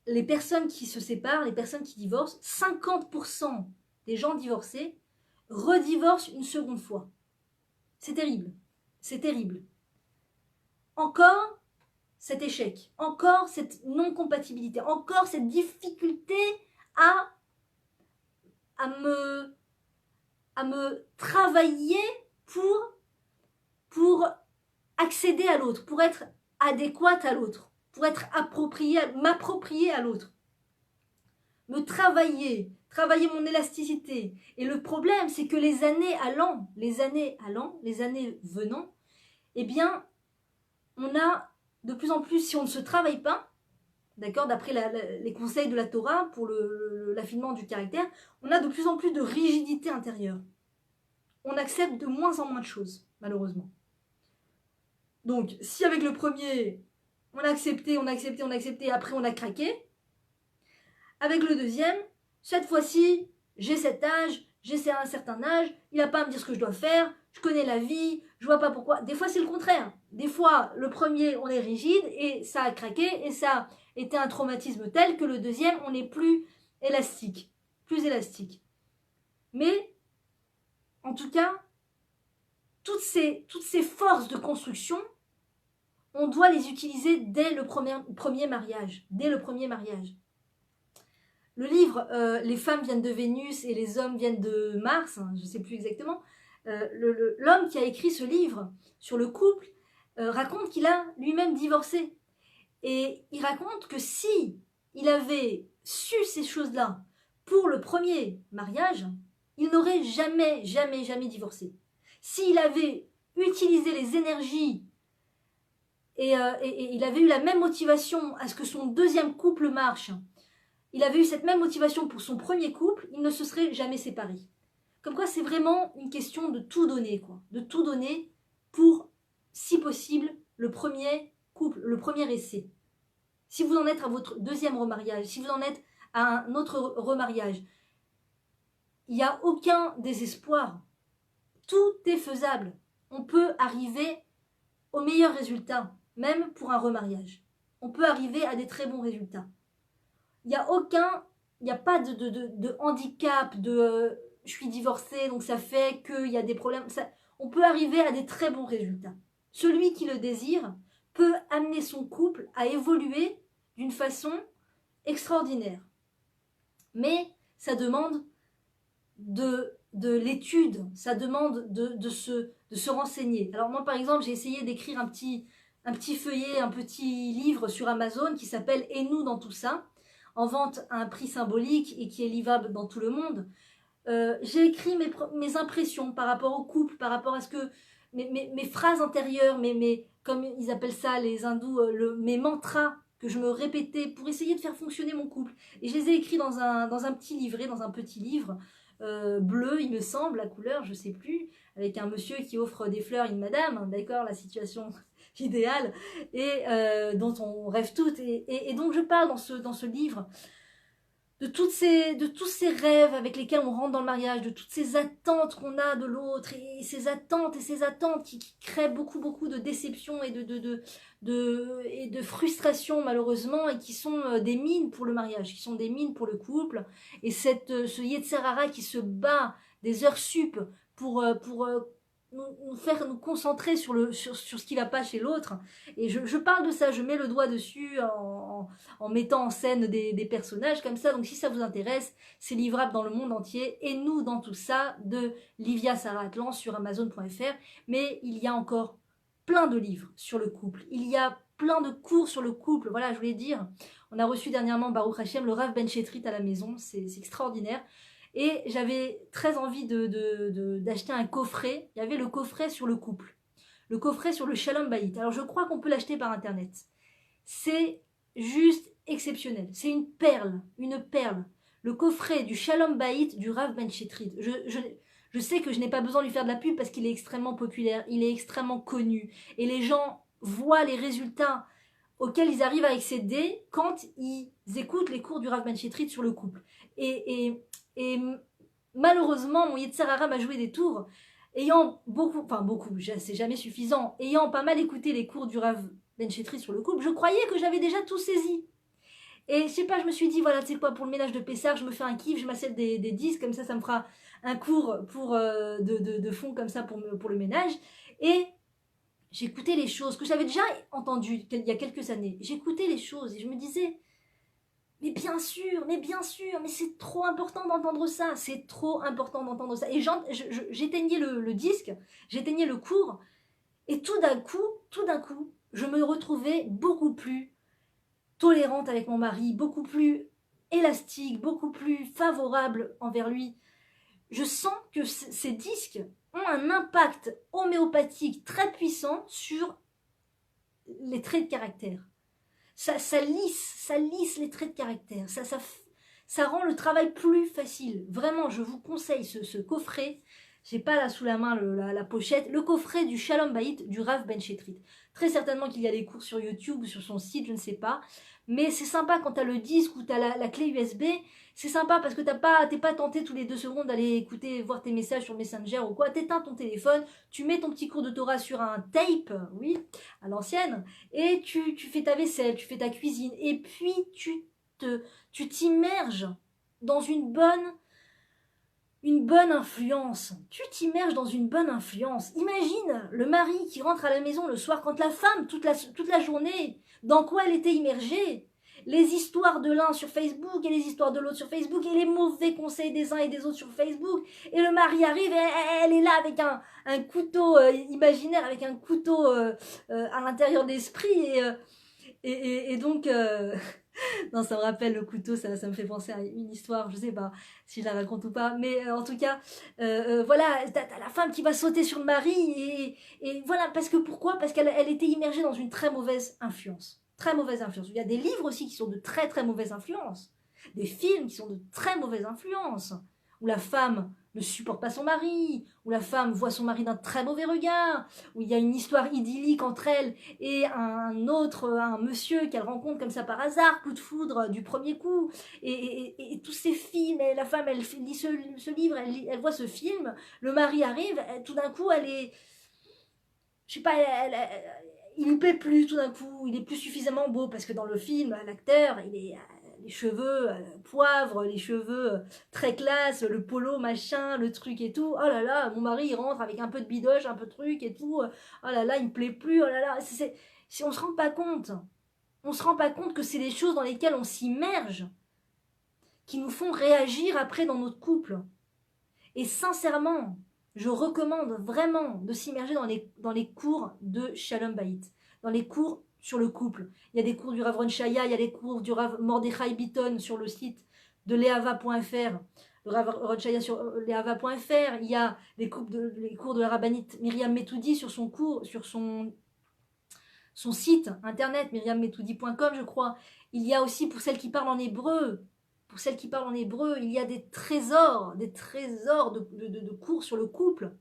[SPEAKER 1] les personnes qui se séparent, les personnes qui divorcent, 50% des gens divorcés redivorcent une seconde fois. C'est terrible. C'est terrible. Encore cet échec, encore cette non-compatibilité, encore cette difficulté à me travailler pour accéder à l'autre, pour être adéquate à l'autre, pour être m'approprier à l'autre. Me travailler mon élasticité. Et le problème, c'est que les années venant, eh bien, on a de plus en plus, si on ne se travaille pas, d'accord, d'après les conseils de la Torah pour l'affinement du caractère, on a de plus en plus de rigidité intérieure. On accepte de moins en moins de choses, malheureusement. Donc, si avec le premier, on a accepté, et après on a craqué, avec le deuxième, cette fois-ci, j'ai cet âge, j'ai un certain âge, il n'a pas à me dire ce que je dois faire, je connais la vie, je vois pas pourquoi. Des fois, c'est le contraire. Des fois, le premier, on est rigide et ça a craqué et ça a été un traumatisme tel que le deuxième, on est plus élastique. Mais, en tout cas, toutes ces forces de construction, on doit les utiliser dès le premier mariage. Le livre Les femmes viennent de Vénus et les hommes viennent de Mars, je ne sais plus exactement, l'homme qui a écrit ce livre sur le couple raconte qu'il a lui-même divorcé. Et il raconte que si il avait su ces choses-là pour le premier mariage, il n'aurait jamais divorcé. S'il avait utilisé les énergies et il avait eu la même motivation à ce que son deuxième couple marche, il avait eu cette même motivation pour son premier couple, il ne se serait jamais séparé. Comme quoi, c'est vraiment une question de tout donner, quoi. De tout donner pour, si possible, le premier couple, le premier essai. Si vous en êtes à votre deuxième remariage, si vous en êtes à un autre remariage, il n'y a aucun désespoir. Tout est faisable. On peut arriver au meilleur résultat, même pour un remariage. On peut arriver à des très bons résultats. Il n'y a pas de handicap, je suis divorcée, donc ça fait qu'il y a des problèmes. On peut arriver à des très bons résultats. Celui qui le désire peut amener son couple à évoluer d'une façon extraordinaire. Mais ça demande de l'étude, ça demande de se renseigner. Alors moi, par exemple, j'ai essayé d'écrire un petit feuillet, un petit livre sur Amazon qui s'appelle « Et nous dans tout ça ?» en vente à un prix symbolique et qui est livrable dans tout le monde. J'ai écrit mes impressions par rapport au couple, par rapport à ce que mes phrases intérieures, comme ils appellent ça les hindous, mes mantras que je me répétais pour essayer de faire fonctionner mon couple. Et je les ai écrits dans un petit livret, dans un petit livre bleu, il me semble, la couleur, je sais plus, avec un monsieur qui offre des fleurs à une madame, hein, d'accord, la situation idéale, et dont on rêve toutes. Et donc je parle dans ce livre de tous ces rêves avec lesquels on rentre dans le mariage, de toutes ces attentes qu'on a de l'autre, et ces attentes qui créent beaucoup de déception et de frustration malheureusement, et qui sont des mines pour le mariage, qui sont des mines pour le couple. Et ce Yetzer Hara qui se bat des heures sup pour nous faire nous concentrer sur ce qui va pas chez l'autre. Et je parle de ça, je mets le doigt dessus en mettant en scène des personnages comme ça. Donc si ça vous intéresse, c'est livrable dans le monde entier. Et nous dans tout ça, de Livia Sarah Atlan sur Amazon.fr. Mais il y a encore plein de livres sur le couple. Il y a plein de cours sur le couple. Voilà, je voulais dire, on a reçu dernièrement Baruch Hashem, le Rav Ben Chetrit à la maison. C'est extraordinaire. Et j'avais très envie d'acheter un coffret. Il y avait le coffret sur le couple. Le coffret sur le Shalom Bayit. Alors je crois qu'on peut l'acheter par internet. C'est juste exceptionnel. C'est une perle. Le coffret du Shalom Bayit du Rav Ben Chetrit. Je sais que je n'ai pas besoin de lui faire de la pub parce qu'il est extrêmement populaire. Il est extrêmement connu. Et les gens voient les résultats auxquels ils arrivent à accéder quand ils écoutent les cours du Rav Ben Chetrit sur le couple. Et malheureusement, mon Yetzer Hara m'a joué des tours, ayant beaucoup, enfin beaucoup, c'est jamais suffisant, ayant pas mal écouté les cours du Rav Ben Chetri sur le couple, je croyais que j'avais déjà tout saisi. Et je sais pas, je me suis dit, voilà, tu sais quoi, pour le ménage de Pessard, je me fais un kiff, je m'achète des disques, comme ça me fera un cours pour, de fond comme ça pour le ménage. Et j'écoutais les choses que j'avais déjà entendues il y a quelques années. J'écoutais les choses et je me disais, mais bien sûr, mais c'est trop important d'entendre ça, c'est trop important d'entendre ça. Et j'éteignais le disque, j'éteignais le cours, et tout d'un coup, je me retrouvais beaucoup plus tolérante avec mon mari, beaucoup plus élastique, beaucoup plus favorable envers lui. Je sens que ces disques ont un impact homéopathique très puissant sur les traits de caractère. Ça lisse les traits de caractère. Ça rend le travail plus facile. Vraiment, je vous conseille ce coffret. J'ai pas là sous la main la pochette. Le coffret du Shalom Bayit du Rav Ben Chetrit. Très certainement qu'il y a des cours sur YouTube, sur son site, je ne sais pas. Mais c'est sympa quand tu as le disque ou tu as la clé USB. C'est sympa parce que t'es pas tenté tous les 2 secondes d'aller écouter, voir tes messages sur Messenger ou quoi. T'éteins ton téléphone, tu mets ton petit cours de Torah sur un tape, oui, à l'ancienne, et tu fais ta vaisselle, tu fais ta cuisine, et puis tu t'immerges dans une bonne influence. Tu t'immerges dans une bonne influence. Imagine le mari qui rentre à la maison le soir quand la femme, toute la journée, dans quoi elle était immergée. Les histoires de l'un sur Facebook et les histoires de l'autre sur Facebook et les mauvais conseils des uns et des autres sur Facebook. Et le mari arrive et elle est là avec un couteau imaginaire, avec un couteau à l'intérieur de l'esprit. Et donc... non, ça me rappelle le couteau, ça me fait penser à une histoire, je sais pas si je la raconte ou pas, mais en tout cas, voilà, t'as la femme qui va sauter sur le mari, et voilà, parce que pourquoi? Parce qu'elle était immergée dans une très mauvaise influence. Très mauvaise influence. Il y a des livres aussi qui sont de très très mauvaise influence. Des films qui sont de très mauvaise influence. Où la femme ne supporte pas son mari, où la femme voit son mari d'un très mauvais regard, où il y a une histoire idyllique entre elle et un monsieur qu'elle rencontre comme ça par hasard, coup de foudre du premier coup, et tous ces films, et la femme elle lit ce livre, elle voit ce film, le mari arrive, tout d'un coup elle est, je sais pas, il lui plaît plus tout d'un coup, il est plus suffisamment beau, parce que dans le film, l'acteur, il est les cheveux poivre, les cheveux très classe, le polo machin, le truc et tout. Oh là là, mon mari il rentre avec un peu de bidoche, un peu de truc et tout. Oh là là, il me plaît plus. Oh là là, on se rend pas compte. On se rend pas compte que c'est des choses dans lesquelles on s'immerge qui nous font réagir après dans notre couple. Et sincèrement, je recommande vraiment de s'immerger dans les cours de Shalom Bayit, dans les cours sur le couple. Il y a des cours du Rav Ron Shaya, il y a des cours du Rav Mordechai Bitton sur le site de leava.fr, le Rav Ron Shaya sur leava.fr, il y a les cours de la rabbinite Myriam Metoudi sur son site internet, myriammethoudi.com je crois. Il y a aussi pour celles qui parlent en hébreu, il y a des trésors de cours sur le couple.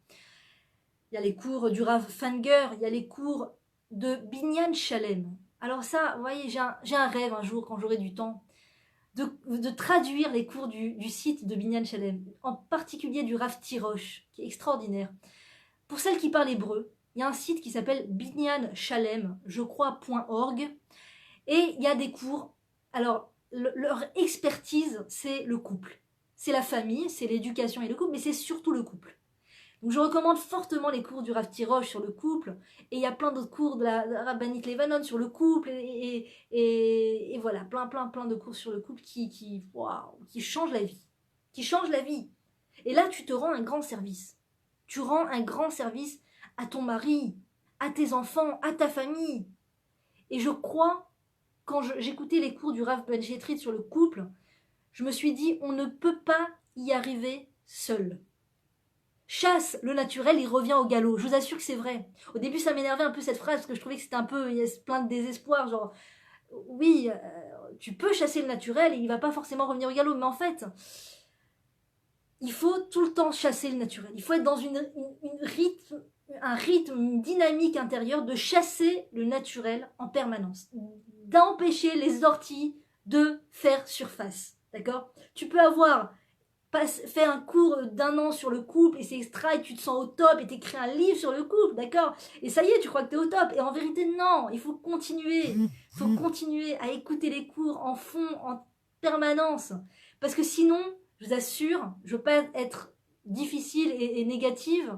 [SPEAKER 1] Il y a les cours du Rav Fanger, il y a les cours de Binyan Shalem. Alors ça, vous voyez, j'ai un rêve un jour, quand j'aurai du temps, de traduire les cours du site de Binyan Shalem, en particulier du Rav Tirosh, qui est extraordinaire. Pour celles qui parlent hébreu, il y a un site qui s'appelle Binyan Shalem, je crois.org, et il y a des cours. Alors, leur expertise, c'est le couple. C'est la famille, c'est l'éducation et le couple, mais c'est surtout le couple. Donc je recommande fortement les cours du Rav Tirosh sur le couple, et il y a plein d'autres cours de la Rabbanit Levanon sur le couple, et voilà, plein de cours sur le couple qui changent la vie. Qui changent la vie. Et là, tu te rends un grand service. Tu rends un grand service à ton mari, à tes enfants, à ta famille. Et je crois, quand j'écoutais les cours du Rav Ben Chetrit sur le couple, je me suis dit, on ne peut pas y arriver seul. Chasse le naturel, il revient au galop. Je vous assure que c'est vrai. Au début, ça m'énervait un peu cette phrase, parce que je trouvais que c'était un peu, il y a plein de désespoir, genre, oui, tu peux chasser le naturel et il va pas forcément revenir au galop, mais en fait, il faut tout le temps chasser le naturel. Il faut être dans un rythme, une dynamique intérieure de chasser le naturel en permanence, d'empêcher les orties de faire surface. D'accord? Tu peux avoir fais un cours d'1 an sur le couple et c'est extra et tu te sens au top et t'écris un livre sur le couple, d'accord? Et ça y est, tu crois que t'es au top. Et en vérité, non, il faut continuer. Il faut continuer à écouter les cours en fond, en permanence. Parce que sinon, je vous assure, je veux pas être difficile et négative,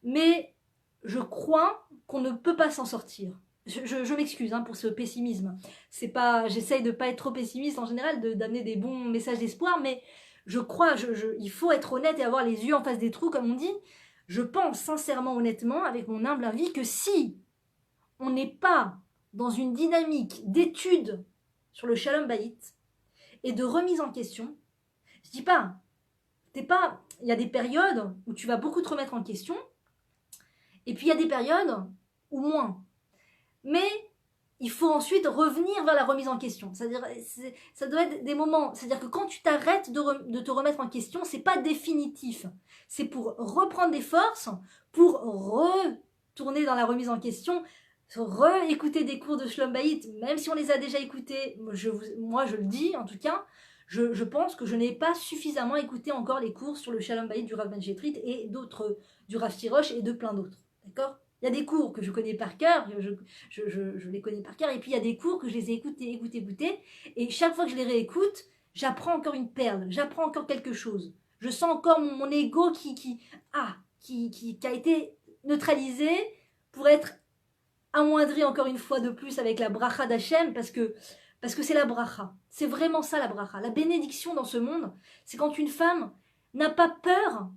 [SPEAKER 1] mais je crois qu'on ne peut pas s'en sortir. Je m'excuse pour ce pessimisme. C'est pas, j'essaye de pas être trop pessimiste en général, d'amener des bons messages d'espoir, mais je crois, il faut être honnête et avoir les yeux en face des trous, comme on dit. Je pense sincèrement, honnêtement, avec mon humble avis, que si on n'est pas dans une dynamique d'étude sur le Shalom Bayit et de remise en question, je dis pas, il y a des périodes où tu vas beaucoup te remettre en question, et puis il y a des périodes où moins. Mais il faut ensuite revenir vers la remise en question. C'est-à-dire, ça doit être des moments. C'est-à-dire que quand tu t'arrêtes de te remettre en question, c'est pas définitif. C'est pour reprendre des forces, pour retourner dans la remise en question, réécouter des cours de Shlom Bayit, même si on les a déjà écoutés. Moi, je le dis, en tout cas, je pense que je n'ai pas suffisamment écouté encore les cours sur le Shalom Bayit du Rav Ben Shetrit et d'autres, du Rav Tirosh et de plein d'autres. D'accord ? Il y a des cours que je connais par cœur, je les connais par cœur, et puis il y a des cours que je les ai écoutés, et chaque fois que je les réécoute, j'apprends encore une perle, j'apprends encore quelque chose. Je sens encore mon ego qui a été neutralisé pour être amoindri encore une fois de plus avec la bracha d'Hachem, parce que c'est la bracha. C'est vraiment ça la bracha. La bénédiction dans ce monde, c'est quand une femme n'a pas peur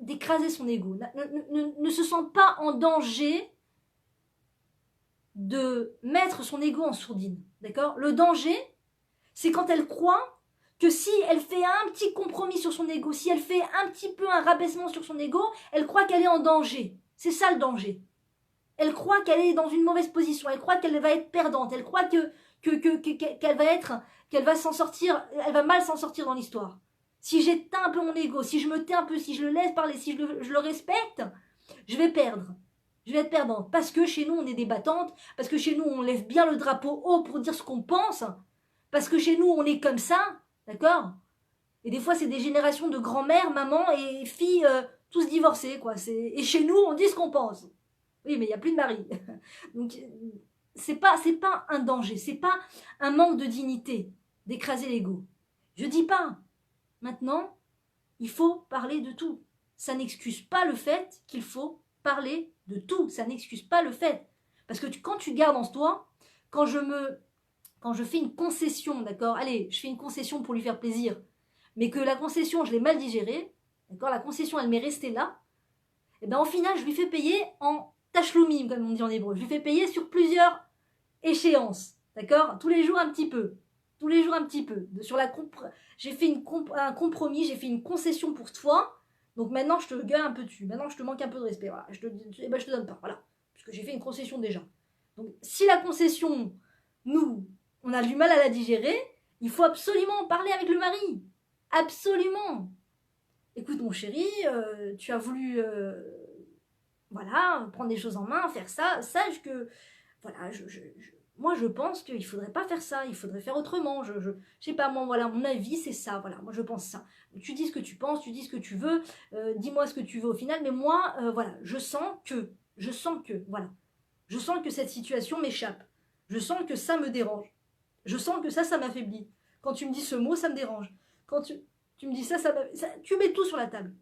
[SPEAKER 1] d'écraser son ego, ne se sent pas en danger de mettre son ego en sourdine. D'accord ? Le danger, c'est quand elle croit que si elle fait un petit compromis sur son ego, si elle fait un petit peu un rabaissement sur son ego, elle croit qu'elle est en danger. C'est ça le danger. Elle croit qu'elle est dans une mauvaise position, elle croit qu'elle va être perdante, elle croit qu'elle va s'en sortir, elle va mal s'en sortir dans l'histoire. Si j'éteins un peu mon ego, si je me tais un peu, si je le laisse parler, si je le respecte, je vais perdre. Je vais être perdante. Parce que chez nous, on est des battantes. Parce que chez nous, on lève bien le drapeau haut pour dire ce qu'on pense. Parce que chez nous, on est comme ça. D'accord ? Et des fois, c'est des générations de grand-mères, mamans et filles tous divorcés, quoi. Et chez nous, on dit ce qu'on pense. Oui, mais il n'y a plus de mari. Donc, c'est pas un danger. C'est pas un manque de dignité d'écraser l'ego. Je dis pas. Maintenant, il faut parler de tout. Ça n'excuse pas le fait qu'il faut parler de tout. Ça n'excuse pas le fait. Parce que quand tu gardes en toi, quand je fais une concession, d'accord, allez, je fais une concession pour lui faire plaisir, mais que la concession, je l'ai mal digérée, d'accord, la concession, elle m'est restée là, et bien au final, je lui fais payer en tachloumim, comme on dit en hébreu. Je lui fais payer sur plusieurs échéances, d'accord, tous les jours un petit peu. Tous les jours un petit peu. J'ai fait un compromis, j'ai fait une concession pour toi. Donc maintenant, je te gueule un peu dessus. Maintenant, je te manque un peu de respect. Voilà. Je te donne pas. Voilà. Puisque j'ai fait une concession déjà. Donc, si la concession, nous, on a du mal à la digérer, il faut absolument en parler avec le mari. Absolument. Écoute, mon chéri, tu as voulu voilà, prendre des choses en main, faire ça. Sache que, voilà, moi, je pense qu'il ne faudrait pas faire ça, il faudrait faire autrement. Je sais pas, moi, voilà, mon avis, c'est ça, voilà, moi, je pense ça. Tu dis ce que tu penses, tu dis ce que tu veux, dis-moi ce que tu veux au final, mais moi, voilà, je sens que, voilà, je sens que cette situation m'échappe. Je sens que ça me dérange. Je sens que ça m'affaiblit. Quand tu me dis ce mot, ça me dérange. Quand tu me dis ça, tu mets tout sur la table.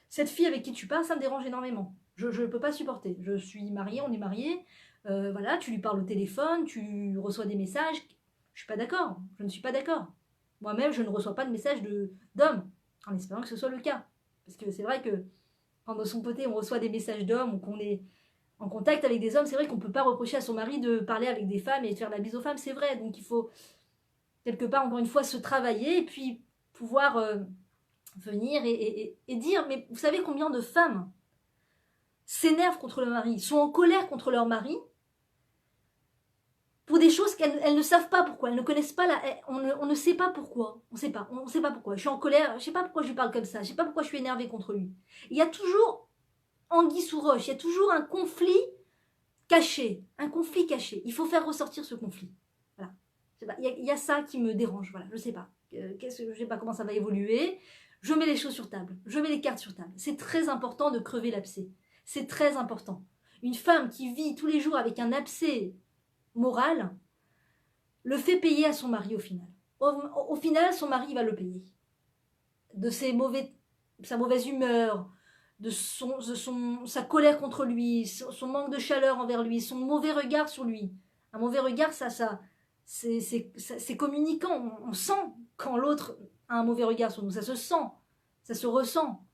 [SPEAKER 1] Cette fille avec qui tu parles, ça me dérange énormément. Je ne peux pas supporter. Je suis mariée, on est mariés. Voilà, tu lui parles au téléphone, tu reçois des messages. Je suis pas d'accord. Je ne suis pas d'accord. Moi-même, je ne reçois pas de messages d'hommes, en espérant que ce soit le cas. Parce que c'est vrai que quand de son côté, on reçoit des messages d'hommes ou qu'on est en contact avec des hommes, c'est vrai qu'on ne peut pas reprocher à son mari de parler avec des femmes et de faire la bise aux femmes, c'est vrai. Donc il faut, quelque part, encore une fois, se travailler et puis pouvoir venir et dire, mais vous savez combien de femmes s'énervent contre le mari, sont en colère contre leur mari, pour des choses qu'elles ne savent pas pourquoi, elles ne connaissent pas, on ne sait pas pourquoi, on sait pas pourquoi, je suis en colère, je sais pas pourquoi je lui parle comme ça, je sais pas pourquoi je suis énervée contre lui. Il y a toujours anguille sous roche, il y a toujours un conflit caché, il faut faire ressortir ce conflit. Voilà. Il y a ça qui me dérange, voilà, je sais pas. Je sais pas comment ça va évoluer. Je mets les choses sur table, je mets les cartes sur table. C'est très important de crever l'abcès. C'est très important. Une femme qui vit tous les jours avec un abcès moral le fait payer à son mari au final. Au final, son mari va le payer. De sa mauvaise humeur, de sa colère contre lui, son manque de chaleur envers lui, son mauvais regard sur lui. Un mauvais regard, c'est communicant. On sent quand l'autre a un mauvais regard sur nous. Ça se sent, ça se ressent.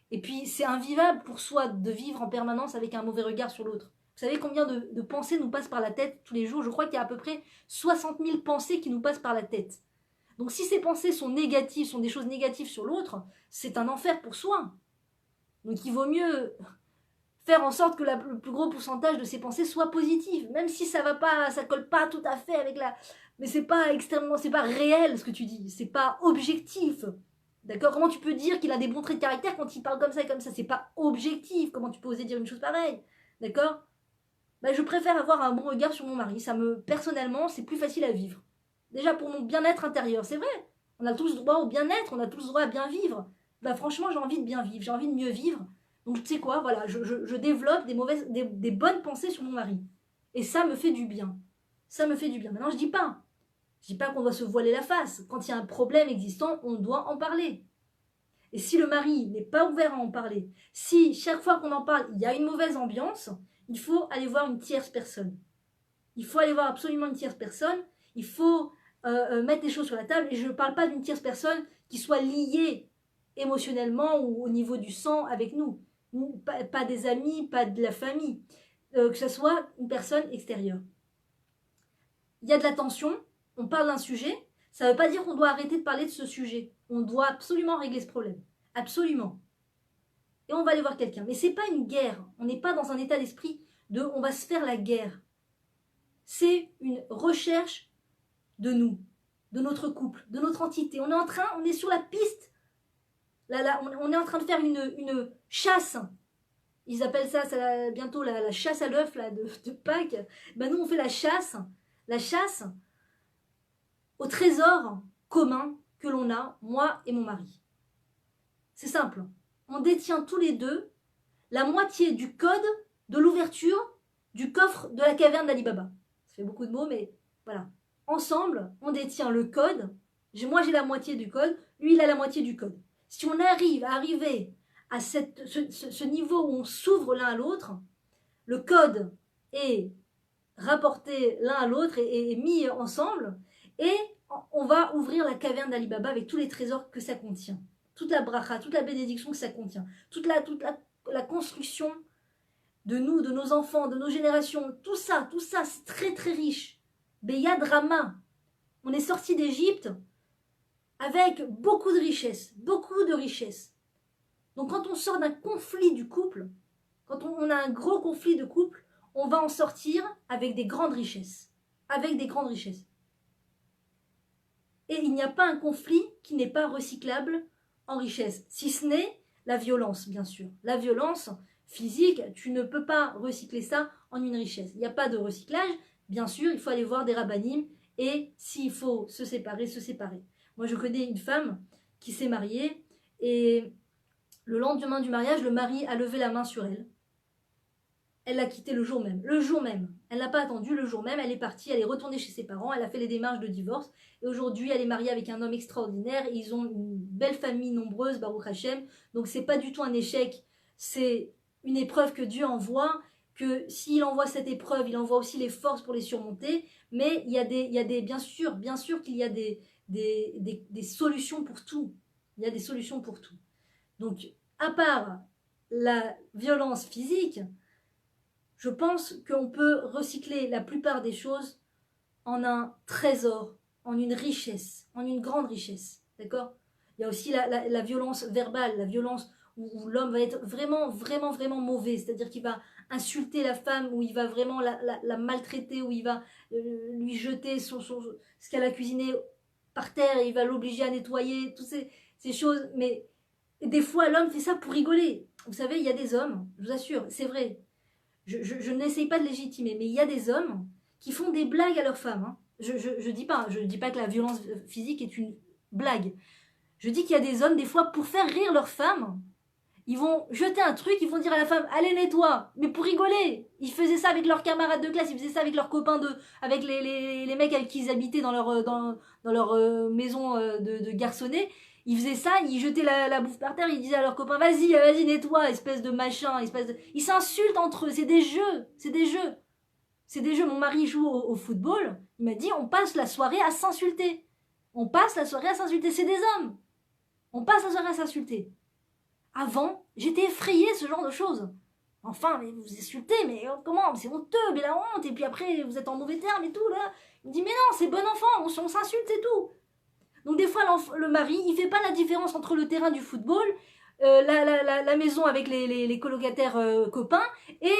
[SPEAKER 1] Et puis, c'est invivable pour soi de vivre en permanence avec un mauvais regard sur l'autre. Vous savez combien de pensées nous passent par la tête tous les jours? Je crois qu'il y a à peu près 60 000 pensées qui nous passent par la tête. Donc si ces pensées sont négatives, sont des choses négatives sur l'autre, c'est un enfer pour soi. Donc il vaut mieux faire en sorte que le plus gros pourcentage de ces pensées soit positive, même si ça va pas, ça colle pas tout à fait avec la... Mais c'est pas extrêmement, c'est pas réel ce que tu dis, c'est pas objectif. D'accord? Comment tu peux dire qu'il a des bons traits de caractère quand il parle comme ça et comme ça? C'est pas objectif. Comment tu peux oser dire une chose pareille? D'accord? Bah, je préfère avoir un bon regard sur mon mari. Personnellement, c'est plus facile à vivre. Déjà pour mon bien-être intérieur, c'est vrai. On a tous droit au bien-être, on a tous droit à bien vivre. Bah franchement, j'ai envie de bien vivre, j'ai envie de mieux vivre. Donc tu sais quoi, voilà, je développe des bonnes pensées sur mon mari. Et ça me fait du bien. Ça me fait du bien. Maintenant, je dis pas qu'on doit se voiler la face. Quand il y a un problème existant, on doit en parler. Et si le mari n'est pas ouvert à en parler, si chaque fois qu'on en parle, il y a une mauvaise ambiance, il faut aller voir une tierce personne. Il faut aller voir absolument une tierce personne. Il faut mettre les choses sur la table. Et je ne parle pas d'une tierce personne qui soit liée émotionnellement ou au niveau du sang avec nous. Pas des amis, pas de la famille. Que ce soit une personne extérieure. Il y a de la tension. On parle d'un sujet. Ça ne veut pas dire qu'on doit arrêter de parler de ce sujet. On doit absolument régler ce problème. Absolument. Et on va aller voir quelqu'un. Mais ce n'est pas une guerre. On n'est pas dans un état d'esprit de on va se faire la guerre. C'est une recherche de nous, de notre couple, de notre entité. On est sur la piste. Là, on est en train de faire une chasse. Ils appellent ça bientôt la chasse à l'œuf de Pâques. Ben nous, on fait la chasse au trésor commun que l'on a, moi et mon mari. C'est simple. On détient tous les deux la moitié du code de l'ouverture du coffre de la caverne d'Ali Baba. Ça fait beaucoup de mots, mais voilà. Ensemble, on détient le code. Moi, j'ai la moitié du code. Lui, il a la moitié du code. Si on arrive à ce niveau où on s'ouvre l'un à l'autre, le code est rapporté l'un à l'autre et mis ensemble, et on va ouvrir la caverne d'Ali Baba avec tous les trésors que ça contient. Toute la bracha, toute la bénédiction que ça contient. Toute la construction de nous, de nos enfants, de nos générations. Tout ça, c'est très très riche. Beyad Rama. On est sorti d'Égypte avec beaucoup de richesses. Beaucoup de richesses. Donc quand on sort d'un conflit du couple, quand on a un gros conflit de couple, on va en sortir avec des grandes richesses. Avec des grandes richesses. Et il n'y a pas un conflit qui n'est pas recyclable en richesse. Si ce n'est la violence, bien sûr. La violence physique, tu ne peux pas recycler ça en une richesse. Il n'y a pas de recyclage. Bien sûr, il faut aller voir des rabbinim et s'il faut se séparer, se séparer. Moi, je connais une femme qui s'est mariée et le lendemain du mariage, le mari a levé la main sur elle. Elle l'a quitté le jour même. Le jour même. Elle n'a pas attendu le jour même. Elle est partie, elle est retournée chez ses parents. Elle a fait les démarches de divorce. Et aujourd'hui, elle est mariée avec un homme extraordinaire. Et ils ont une belle famille nombreuse, Baruch Hashem. Donc, c'est pas du tout un échec. C'est une épreuve que Dieu envoie. Que s'il envoie cette épreuve, il envoie aussi les forces pour les surmonter. Mais il y a des bien sûr qu'il y a des solutions pour tout. Il y a des solutions pour tout. Donc, à part la violence physique, je pense qu'on peut recycler la plupart des choses en un trésor, en une richesse, en une grande richesse. D'accord? Il y a aussi la violence verbale, la violence où l'homme va être vraiment mauvais. C'est-à-dire qu'il va insulter la femme, où il va vraiment la maltraiter, où il va lui jeter ce qu'elle a cuisiné par terre et il va l'obliger à nettoyer, toutes ces choses. Mais des fois, l'homme fait ça pour rigoler. Vous savez, il y a des hommes, je vous assure, c'est vrai. Je n'essaye pas de légitimer, mais il y a des hommes qui font des blagues à leurs femmes. Hein. je dis pas que la violence physique est une blague. Je dis qu'il y a des hommes, des fois, pour faire rire leur femme, ils vont jeter un truc, ils vont dire à la femme, allez nettoie, mais pour rigoler. Ils faisaient ça avec leurs camarades de classe, ils faisaient ça avec leurs copains, avec les mecs avec qui ils habitaient dans leur maison de garçonnets. Ils faisaient ça, ils jetaient la bouffe par terre, ils disaient à leurs copains, vas-y nettoie, espèce de machin, Ils s'insultent entre eux, c'est des jeux. C'est des jeux, mon mari joue au football, il m'a dit, on passe la soirée à s'insulter. C'est des hommes. On passe la soirée à s'insulter. Avant, j'étais effrayée ce genre de choses. Enfin, mais vous insultez, mais comment? C'est honteux, mais la honte, et puis après, vous êtes en mauvais terme et tout, là. Il me dit, mais non, c'est bon enfant, on s'insulte, c'est tout. Donc des fois, le mari, il fait pas la différence entre le terrain du football, la maison avec les colocataires copains, et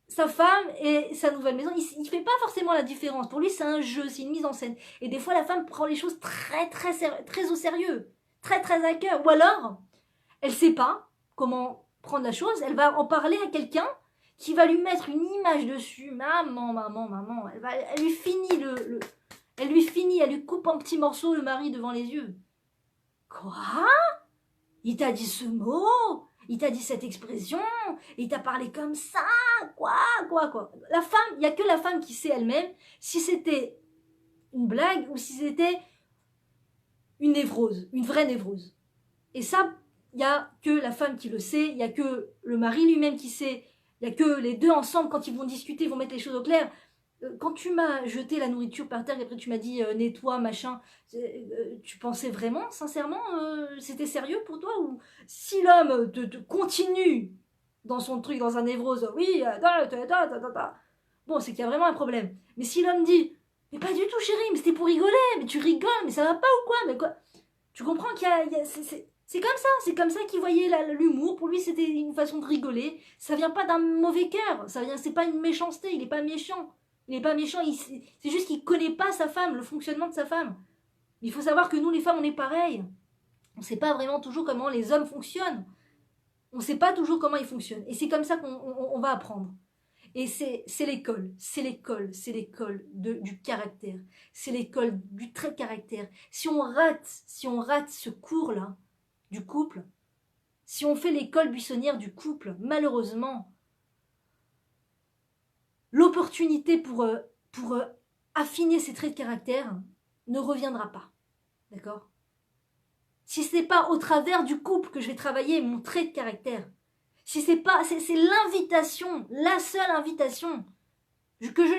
[SPEAKER 1] sa femme et sa nouvelle maison. Il fait pas forcément la différence. Pour lui, c'est un jeu, c'est une mise en scène. Et des fois, la femme prend les choses très au sérieux, très à cœur. Ou alors, elle sait pas comment prendre la chose, elle va en parler à quelqu'un qui va lui mettre une image dessus. Maman. Elle lui coupe en petits morceaux le mari devant les yeux. Quoi? Il t'a dit ce mot? Il t'a dit cette expression? Il t'a parlé comme ça? Quoi? La femme, il n'y a que la femme qui sait elle-même si c'était une blague ou si c'était une névrose, une vraie névrose. Et ça, il n'y a que la femme qui le sait, il n'y a que le mari lui-même qui sait, il n'y a que les deux ensemble, quand ils vont discuter, ils vont mettre les choses au clair. Quand tu m'as jeté la nourriture par terre et après tu m'as dit nettoie, machin, tu pensais vraiment, sincèrement, c'était sérieux pour toi? Ou si l'homme te continue dans son truc, dans un névrose, oui, bon, c'est qu'il y a vraiment un problème. Mais si l'homme dit, mais pas du tout chérie, mais c'était pour rigoler, mais tu rigoles, mais ça va pas ou quoi? Mais quoi? Tu comprends qu'il y a c'est comme ça qu'il voyait l'humour. Pour lui, c'était une façon de rigoler. Ça vient pas d'un mauvais cœur. C'est pas une méchanceté. Il est pas méchant. C'est juste qu'il connaît pas sa femme, le fonctionnement de sa femme. Il faut savoir que nous, les femmes, on est pareil. On sait pas vraiment toujours comment les hommes fonctionnent. On sait pas toujours comment ils fonctionnent. Et c'est comme ça qu'on va apprendre. Et c'est l'école du caractère. C'est l'école du trait de caractère. Si on rate ce cours-là, du couple, si on fait l'école buissonnière du couple, malheureusement, l'opportunité pour affiner ces traits de caractère ne reviendra pas. D'accord? Si ce n'est pas au travers du couple que je vais travailler mon trait de caractère, si c'est l'invitation, la seule invitation, que je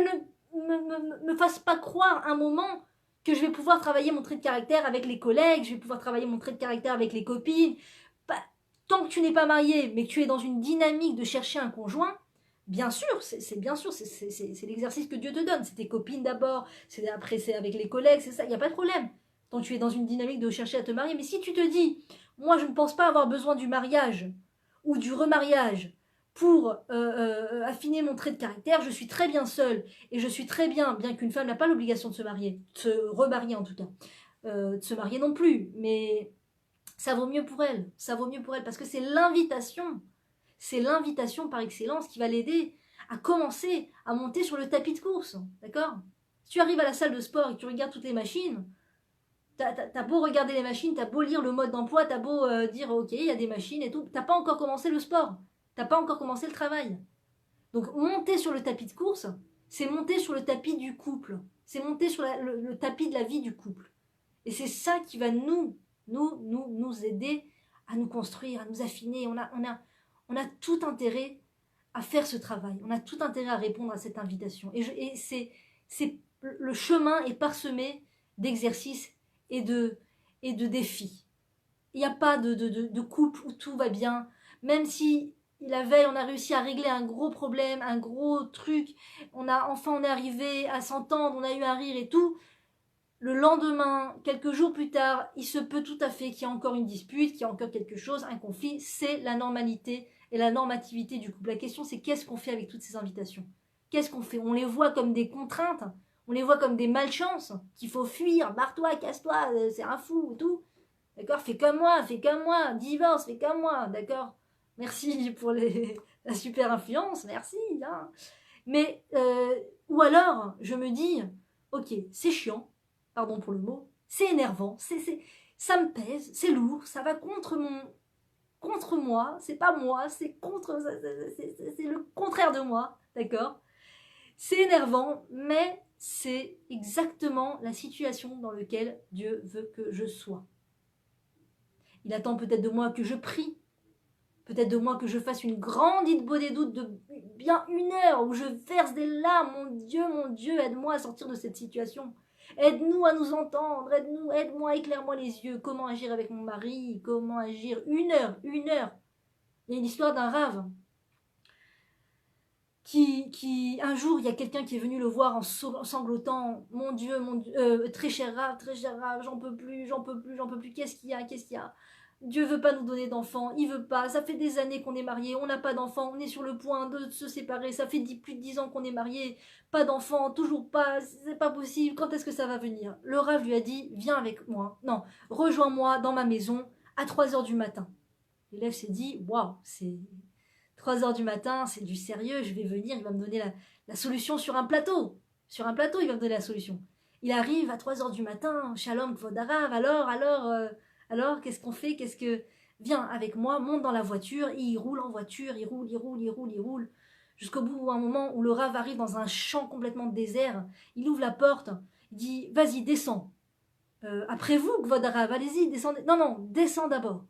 [SPEAKER 1] ne me fasse pas croire un moment que je vais pouvoir travailler mon trait de caractère avec les collègues, je vais pouvoir travailler mon trait de caractère avec les copines. Tant que tu n'es pas marié, mais que tu es dans une dynamique de chercher un conjoint, bien sûr, c'est l'exercice que Dieu te donne. C'est tes copines d'abord, après c'est avec les collègues, c'est ça, il n'y a pas de problème. Tant que tu es dans une dynamique de chercher à te marier. Mais si tu te dis, moi je ne pense pas avoir besoin du mariage ou du remariage pour affiner mon trait de caractère, je suis très bien seule et je suis très bien qu'une femme n'a pas l'obligation de se marier, de se remarier en tout cas, de se marier non plus, mais ça vaut mieux pour elle, parce que c'est l'invitation par excellence qui va l'aider à commencer à monter sur le tapis de course, d'accord? Si tu arrives à la salle de sport et que tu regardes toutes les machines, t'as beau regarder les machines, t'as beau lire le mode d'emploi, t'as beau dire ok, il y a des machines et tout, t'as pas encore commencé le sport. T'as pas encore commencé le travail. Donc monter sur le tapis de course, c'est monter sur le tapis du couple. C'est monter sur le tapis de la vie du couple. Et c'est ça qui va nous aider à nous construire, à nous affiner. On a tout intérêt à faire ce travail. On a tout intérêt à répondre à cette invitation. Et le chemin est parsemé d'exercices et de défis. Il n'y a pas de couple où tout va bien. Même si la veille, on a réussi à régler un gros problème, un gros truc, on est arrivé à s'entendre, on a eu un rire et tout. Le lendemain, quelques jours plus tard, il se peut tout à fait qu'il y ait encore une dispute, qu'il y ait encore quelque chose, un conflit. C'est la normalité et la normativité du couple. La question, c'est qu'est-ce qu'on fait avec toutes ces invitations? Qu'est-ce qu'on fait? On les voit comme des contraintes, on les voit comme des malchances, qu'il faut fuir, barre-toi, casse-toi, c'est un fou, tout. D'accord? Fais comme moi, divorce, fais comme moi, d'accord? Merci pour la super influence, merci. Hein. Mais, ou alors, je me dis, ok, c'est chiant, pardon pour le mot, c'est énervant, ça me pèse, c'est lourd, ça va contre moi, c'est pas moi, c'est le contraire de moi, d'accord? C'est énervant, mais c'est exactement la situation dans laquelle Dieu veut que je sois. Il attend peut-être de moi que je prie, peut-être de moi que je fasse une grande hitbo des doutes de bien 1 heure où je verse des larmes. Mon Dieu, aide-moi à sortir de cette situation. Aide-nous à nous entendre, aide-moi, éclaire-moi les yeux. Comment agir avec mon mari, comment agir 1 heure. Il y a une histoire d'un rave qui un jour, il y a quelqu'un qui est venu le voir en sanglotant. Mon Dieu, très cher rave, j'en peux plus, qu'est-ce qu'il y a? Dieu veut pas nous donner d'enfants, il veut pas, ça fait des années qu'on est mariés, on n'a pas d'enfants, on est sur le point de se séparer, ça fait plus de 10 ans qu'on est mariés, pas d'enfants, toujours pas, c'est pas possible, quand est-ce que ça va venir? Le rave lui a dit, viens avec moi, non, rejoins-moi dans ma maison à 3 heures du matin. L'élève s'est dit, waouh, c'est 3 heures du matin, c'est du sérieux, je vais venir, il va me donner la solution sur un plateau. Sur un plateau, il va me donner la solution. Il arrive à 3 heures du matin, Shalom Kvod Arav, alors, qu'est-ce qu'on fait? Viens avec moi, monte dans la voiture, et il roule en voiture, il roule, jusqu'au bout d'un moment où le Rav arrive dans un champ complètement désert, il ouvre la porte, il dit, vas-y, descends. Après vous, Kvod Arav, allez-y, descendez. Non, descends d'abord.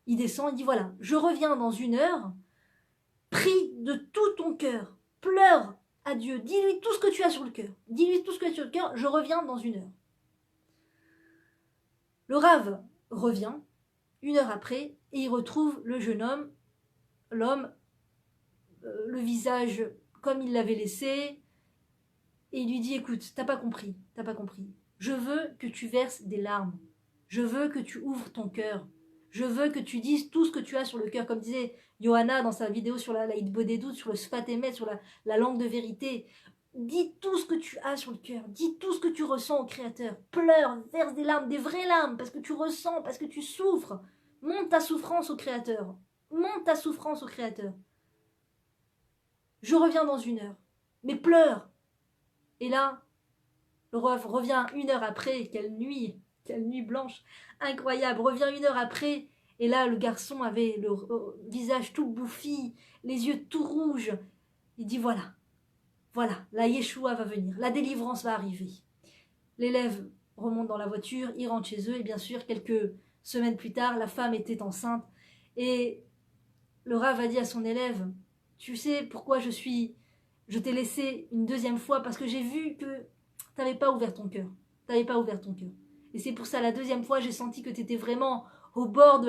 [SPEAKER 1] Il descend, il dit, voilà, je reviens dans 1 heure, prie de tout ton cœur, pleure à Dieu, dis-lui tout ce que tu as sur le cœur, je reviens dans 1 heure. Le Rav revient 1 heure après et il retrouve le jeune homme, l'homme, le visage comme il l'avait laissé, et il lui dit, écoute, t'as pas compris, je veux que tu verses des larmes, je veux que tu ouvres ton cœur, je veux que tu dises tout ce que tu as sur le cœur, comme disait Johanna dans sa vidéo sur la hitbo des doutes, sur le sfat emet, sur la langue de vérité. Dis tout ce que tu as sur le cœur, dis tout ce que tu ressens au Créateur. Pleure, verse des larmes, des vraies larmes, parce que tu ressens, parce que tu souffres. Monte ta souffrance au Créateur. Je reviens dans 1 heure, mais pleure. Et là, le roi revient 1 heure après, quelle nuit blanche, incroyable, revient 1 heure après, et là le garçon avait le visage tout bouffi, les yeux tout rouges. Il dit voilà, la Yeshua va venir, la délivrance va arriver. L'élève remonte dans la voiture, il rentre chez eux, et bien sûr, quelques semaines plus tard, la femme était enceinte, et le Rav a dit à son élève, tu sais pourquoi je t'ai laissé une 2e fois, parce que j'ai vu que t'avais pas ouvert ton cœur. Et c'est pour ça, la 2e fois, j'ai senti que tu étais vraiment au bord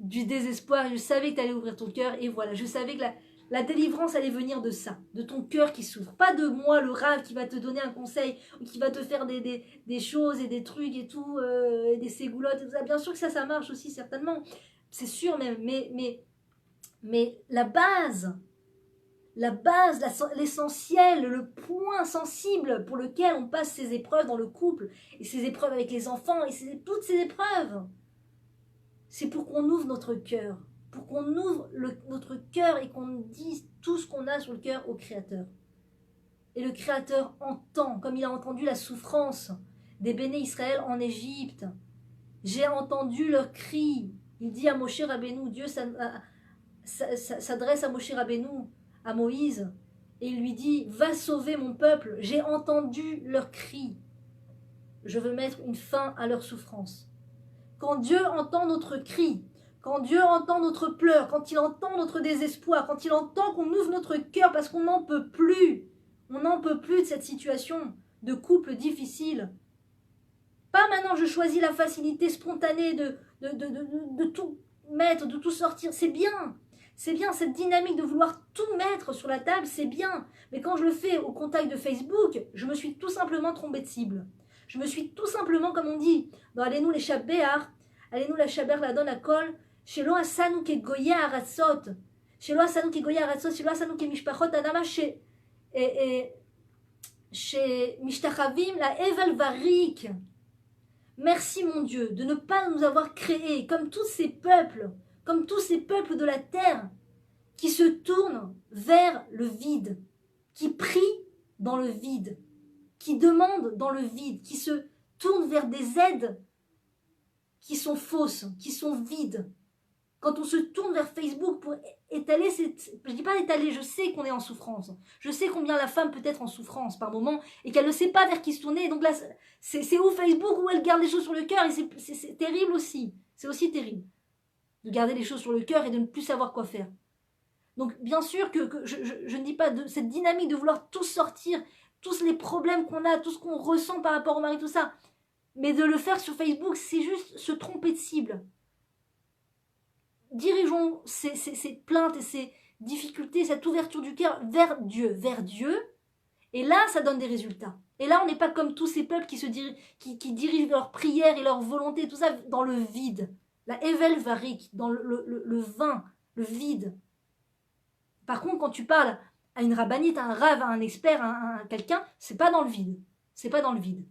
[SPEAKER 1] du désespoir. Je savais que tu allais ouvrir ton cœur. Et voilà, je savais que la délivrance allait venir de ça, de ton cœur qui s'ouvre. Pas de moi, le Rav, qui va te donner un conseil, ou qui va te faire des choses et des trucs et tout, et des ségoulottes et tout ça. Bien sûr que ça marche aussi, certainement. C'est sûr, mais la base, l'essentiel, le point sensible pour lequel on passe ces épreuves dans le couple, et ces épreuves avec les enfants, et toutes ces épreuves, c'est pour qu'on ouvre notre cœur, notre cœur et qu'on dise tout ce qu'on a sur le cœur au Créateur. Et le Créateur entend, comme il a entendu la souffrance des béné Israël en Égypte. J'ai entendu leurs cris. Il dit à Moshe Rabbeinu, Dieu s'adresse à Moshe Rabbeinu, à Moïse, et il lui dit, va sauver mon peuple, j'ai entendu leurs cris, je veux mettre une fin à leur souffrance. Quand Dieu entend notre cri, quand Dieu entend notre pleur, quand il entend notre désespoir, quand il entend qu'on ouvre notre cœur parce qu'on n'en peut plus, de cette situation de couple difficile. Pas maintenant je choisis la facilité spontanée de tout mettre, de tout sortir, c'est bien, cette dynamique de vouloir tout mettre sur la table, c'est bien. Mais quand je le fais au contact de Facebook, je me suis tout simplement trompée de cible. Je me suis tout simplement, comme on dit, dans Allez-nous les Shabéar, Allez-nous la Shaber la donne à Kol, Shelo Asanu ke Goya Aratzot, Shelo Asanu ke Goya Aratzot, Shelo Asanu ke Mishpachot Adama, chez Mishtachavim la Evel Varik. Merci mon Dieu de ne pas nous avoir créés comme tous ces peuples de la terre qui se tournent vers le vide, qui prient dans le vide, qui demandent dans le vide, qui se tournent vers des aides qui sont fausses, qui sont vides. Quand on se tourne vers Facebook pour étaler, je dis pas étaler, je sais qu'on est en souffrance. Je sais combien la femme peut être en souffrance par moment et qu'elle ne sait pas vers qui se tourner. Et donc là, c'est où Facebook où elle garde les choses sur le cœur et c'est terrible aussi. C'est aussi terrible de garder les choses sur le cœur et de ne plus savoir quoi faire. Donc bien sûr que je ne dis pas de cette dynamique de vouloir tout sortir, tous les problèmes qu'on a, tout ce qu'on ressent par rapport au mari, tout ça. Mais de le faire sur Facebook, c'est juste se tromper de cible. Dirigeons ces plaintes et ces difficultés, cette ouverture du cœur vers Dieu. Et là, ça donne des résultats. Et là, on n'est pas comme tous ces peuples qui dirigent leurs prières et leur volonté, tout ça dans le vide. La Evelvarik, dans le vain, le vide. Par contre, quand tu parles à une rabbinite, à un rave, à un expert, à quelqu'un, c'est pas dans le vide. C'est pas dans le vide.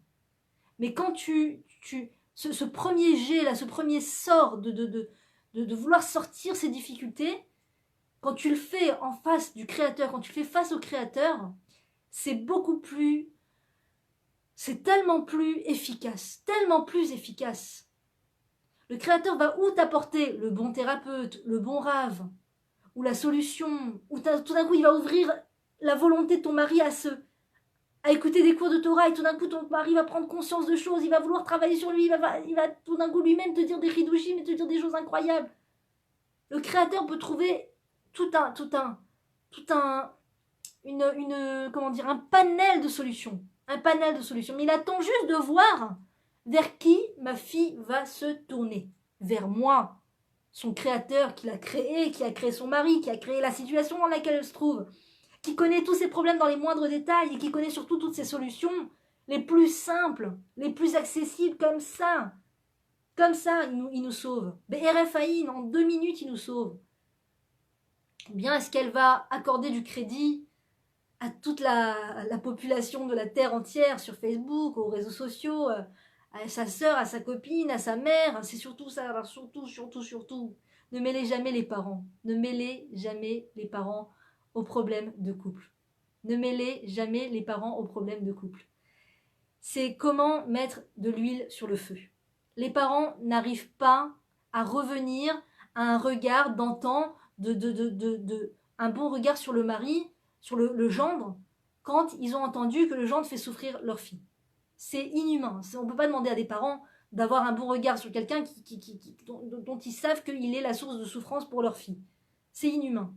[SPEAKER 1] Mais quand ce premier jet, là, ce premier sort de vouloir sortir ces difficultés, quand tu le fais en face du Créateur, quand tu le fais face au Créateur, c'est beaucoup plus, c'est tellement plus efficace, tellement plus efficace. Le Créateur va ou t'apporter le bon thérapeute, le bon rave, ou la solution, ou tout d'un coup il va ouvrir la volonté de ton mari à écouter des cours de Torah, et tout d'un coup ton mari va prendre conscience de choses, il va vouloir travailler sur lui, il va tout d'un coup lui-même te dire des chidushim et te dire des choses incroyables. Le Créateur peut trouver un panel de solutions. Un panel de solutions. Mais il attend juste de voir vers qui ma fille va se tourner. Vers moi, son Créateur qui l'a créé, qui a créé son mari, qui a créé la situation dans laquelle elle se trouve, qui connaît tous ses problèmes dans les moindres détails et qui connaît surtout toutes ses solutions les plus simples, les plus accessibles, comme ça. Comme ça, il nous sauve. BRF Aïn, en 2 minutes, il nous sauve. Ou bien est-ce qu'elle va accorder du crédit à toute la population de la Terre entière sur Facebook, aux réseaux sociaux, à sa sœur, à sa copine, à sa mère? C'est surtout ça. Alors surtout, ne mêlez jamais les parents. Ne mêlez jamais les parents aux problèmes de couple. Ne mêlez jamais les parents aux problèmes de couple. C'est comment mettre de l'huile sur le feu. Les parents n'arrivent pas à revenir à un regard d'antan, un bon regard sur le mari, sur le gendre, quand ils ont entendu que le gendre fait souffrir leur fille. C'est inhumain. On ne peut pas demander à des parents d'avoir un bon regard sur quelqu'un dont ils savent qu'il est la source de souffrance pour leur fille. C'est inhumain.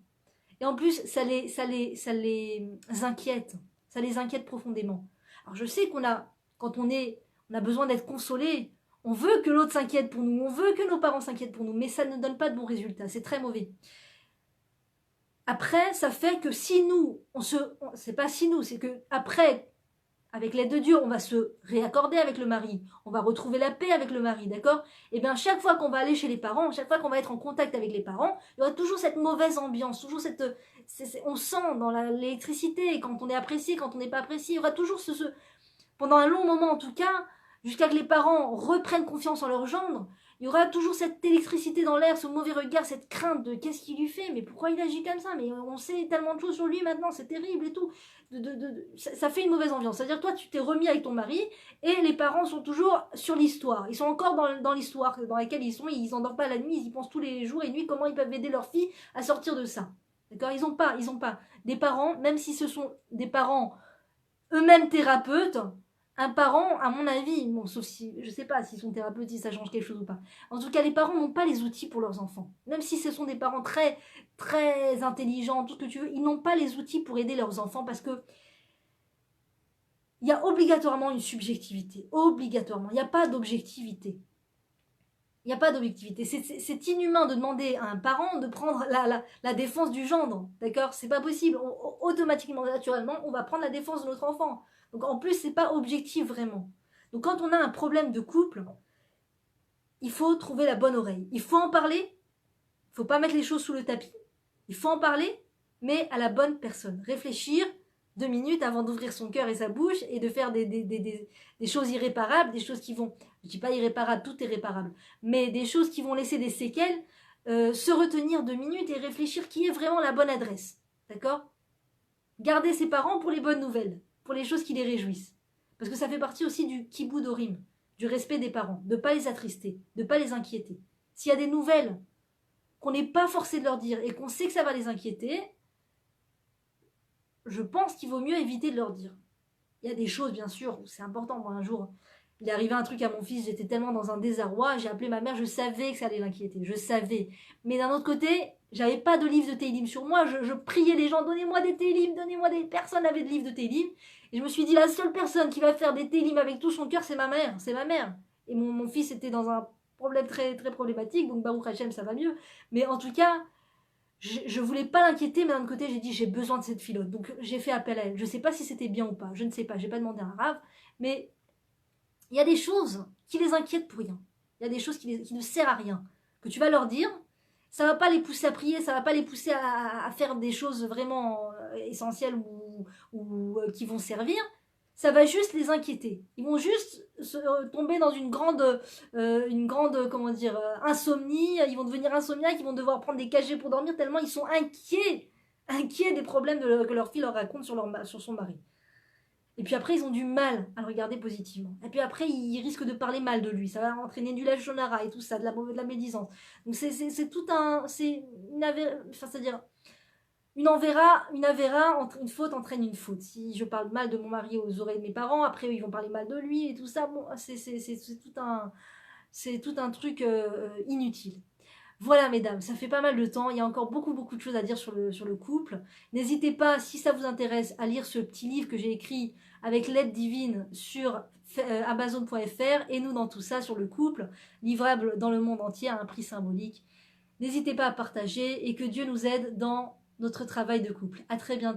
[SPEAKER 1] Et en plus, ça les inquiète. Ça les inquiète profondément. Alors je sais quand on a besoin d'être consolé, on veut que l'autre s'inquiète pour nous, on veut que nos parents s'inquiètent pour nous, mais ça ne donne pas de bons résultats, c'est très mauvais. Après, ça fait que si nous, c'est pas si nous, c'est que après, avec l'aide de Dieu, on va se réaccorder avec le mari, on va retrouver la paix avec le mari, d'accord? Et bien chaque fois qu'on va aller chez les parents, chaque fois qu'on va être en contact avec les parents, il y aura toujours cette mauvaise ambiance, toujours on sent dans l'électricité, quand on est apprécié, quand on n'est pas apprécié, il y aura toujours pendant un long moment en tout cas, jusqu'à que les parents reprennent confiance en leur gendre, il y aura toujours cette électricité dans l'air, ce mauvais regard, cette crainte de qu'est-ce qu'il lui fait, mais pourquoi il agit comme ça, mais on sait tellement de choses sur lui maintenant, c'est terrible et tout. Ça fait une mauvaise ambiance. C'est-à-dire toi, tu t'es remis avec ton mari et les parents sont toujours sur l'histoire. Ils sont encore dans l'histoire dans laquelle ils sont, ils n'endorment pas la nuit, ils y pensent tous les jours et nuits comment ils peuvent aider leur fille à sortir de ça. D'accord? Ils ont pas des parents, même si ce sont des parents eux-mêmes thérapeutes. Un parent, à mon avis, bon, sauf si, je sais pas s'ils sont thérapeutes, si ça change quelque chose ou pas. En tout cas, les parents n'ont pas les outils pour leurs enfants. Même si ce sont des parents très, très intelligents, tout ce que tu veux, ils n'ont pas les outils pour aider leurs enfants parce que il y a obligatoirement une subjectivité. Obligatoirement. Il n'y a pas d'objectivité. Il n'y a pas d'objectivité. C'est inhumain de demander à un parent de prendre la défense du gendre. D'accord? C'est pas possible. Automatiquement, naturellement, on va prendre la défense de notre enfant. Donc en plus, c'est pas objectif vraiment. Donc quand on a un problème de couple, il faut trouver la bonne oreille. Il faut en parler. Il faut pas mettre les choses sous le tapis. Il faut en parler, mais à la bonne personne. Réfléchir 2 minutes avant d'ouvrir son cœur et sa bouche et de faire des choses irréparables, des choses qui vont, je dis pas irréparables, tout est réparable, mais des choses qui vont laisser des séquelles, se retenir 2 minutes et réfléchir qui est vraiment la bonne adresse. D'accord? Garder ses parents pour les bonnes nouvelles, pour les choses qui les réjouissent. Parce que ça fait partie aussi du kibboud horim, du respect des parents, de ne pas les attrister, de ne pas les inquiéter. S'il y a des nouvelles qu'on n'est pas forcé de leur dire et qu'on sait que ça va les inquiéter, je pense qu'il vaut mieux éviter de leur dire. Il y a des choses, bien sûr, où c'est important. Moi, un jour, il est arrivé un truc à mon fils, j'étais tellement dans un désarroi, j'ai appelé ma mère, je savais que ça allait l'inquiéter, je savais. Mais d'un autre côté, j'avais pas de livre de Télim sur moi, je priais les gens, donnez-moi des Télim, donnez-moi des... Personne n'avait de livre de Télim. Et je me suis dit, la seule personne qui va faire des Télim avec tout son cœur, c'est ma mère, c'est ma mère. Et mon fils était dans un problème très, très problématique, donc Baruch Hashem, ça va mieux. Mais en tout cas, je voulais pas l'inquiéter, mais d'un autre côté, j'ai dit, j'ai besoin de cette filote. Donc j'ai fait appel à elle. Je sais pas si c'était bien ou pas, je ne sais pas, j'ai pas demandé à un rave, mais il y a des choses qui les inquiètent pour rien. Il y a des choses qui ne servent à rien. Que tu vas leur dire, ça va pas les pousser à prier, ça va pas les pousser à faire des choses vraiment essentielles ou qui vont servir. Ça va juste les inquiéter. Ils vont juste tomber dans une grande comment dire, insomnie. Ils vont devenir insomniaques, ils vont devoir prendre des cachets pour dormir tellement ils sont inquiets des problèmes que leur fille leur raconte sur son mari. Et puis après, ils ont du mal à le regarder positivement. Et puis après, ils risquent de parler mal de lui. Ça va entraîner du lachonara et tout ça, de la médisance. Donc c'est tout un... c'est-à-dire... Une faute entraîne une faute. Si je parle mal de mon mari aux oreilles de mes parents, après ils vont parler mal de lui et tout ça. Bon, c'est tout un truc inutile. Voilà mesdames, ça fait pas mal de temps, il y a encore beaucoup de choses à dire sur le couple. N'hésitez pas, si ça vous intéresse, à lire ce petit livre que j'ai écrit avec l'aide divine sur Amazon.fr et nous dans tout ça sur le couple, livrable dans le monde entier à un prix symbolique. N'hésitez pas à partager et que Dieu nous aide dans notre travail de couple. À très bientôt.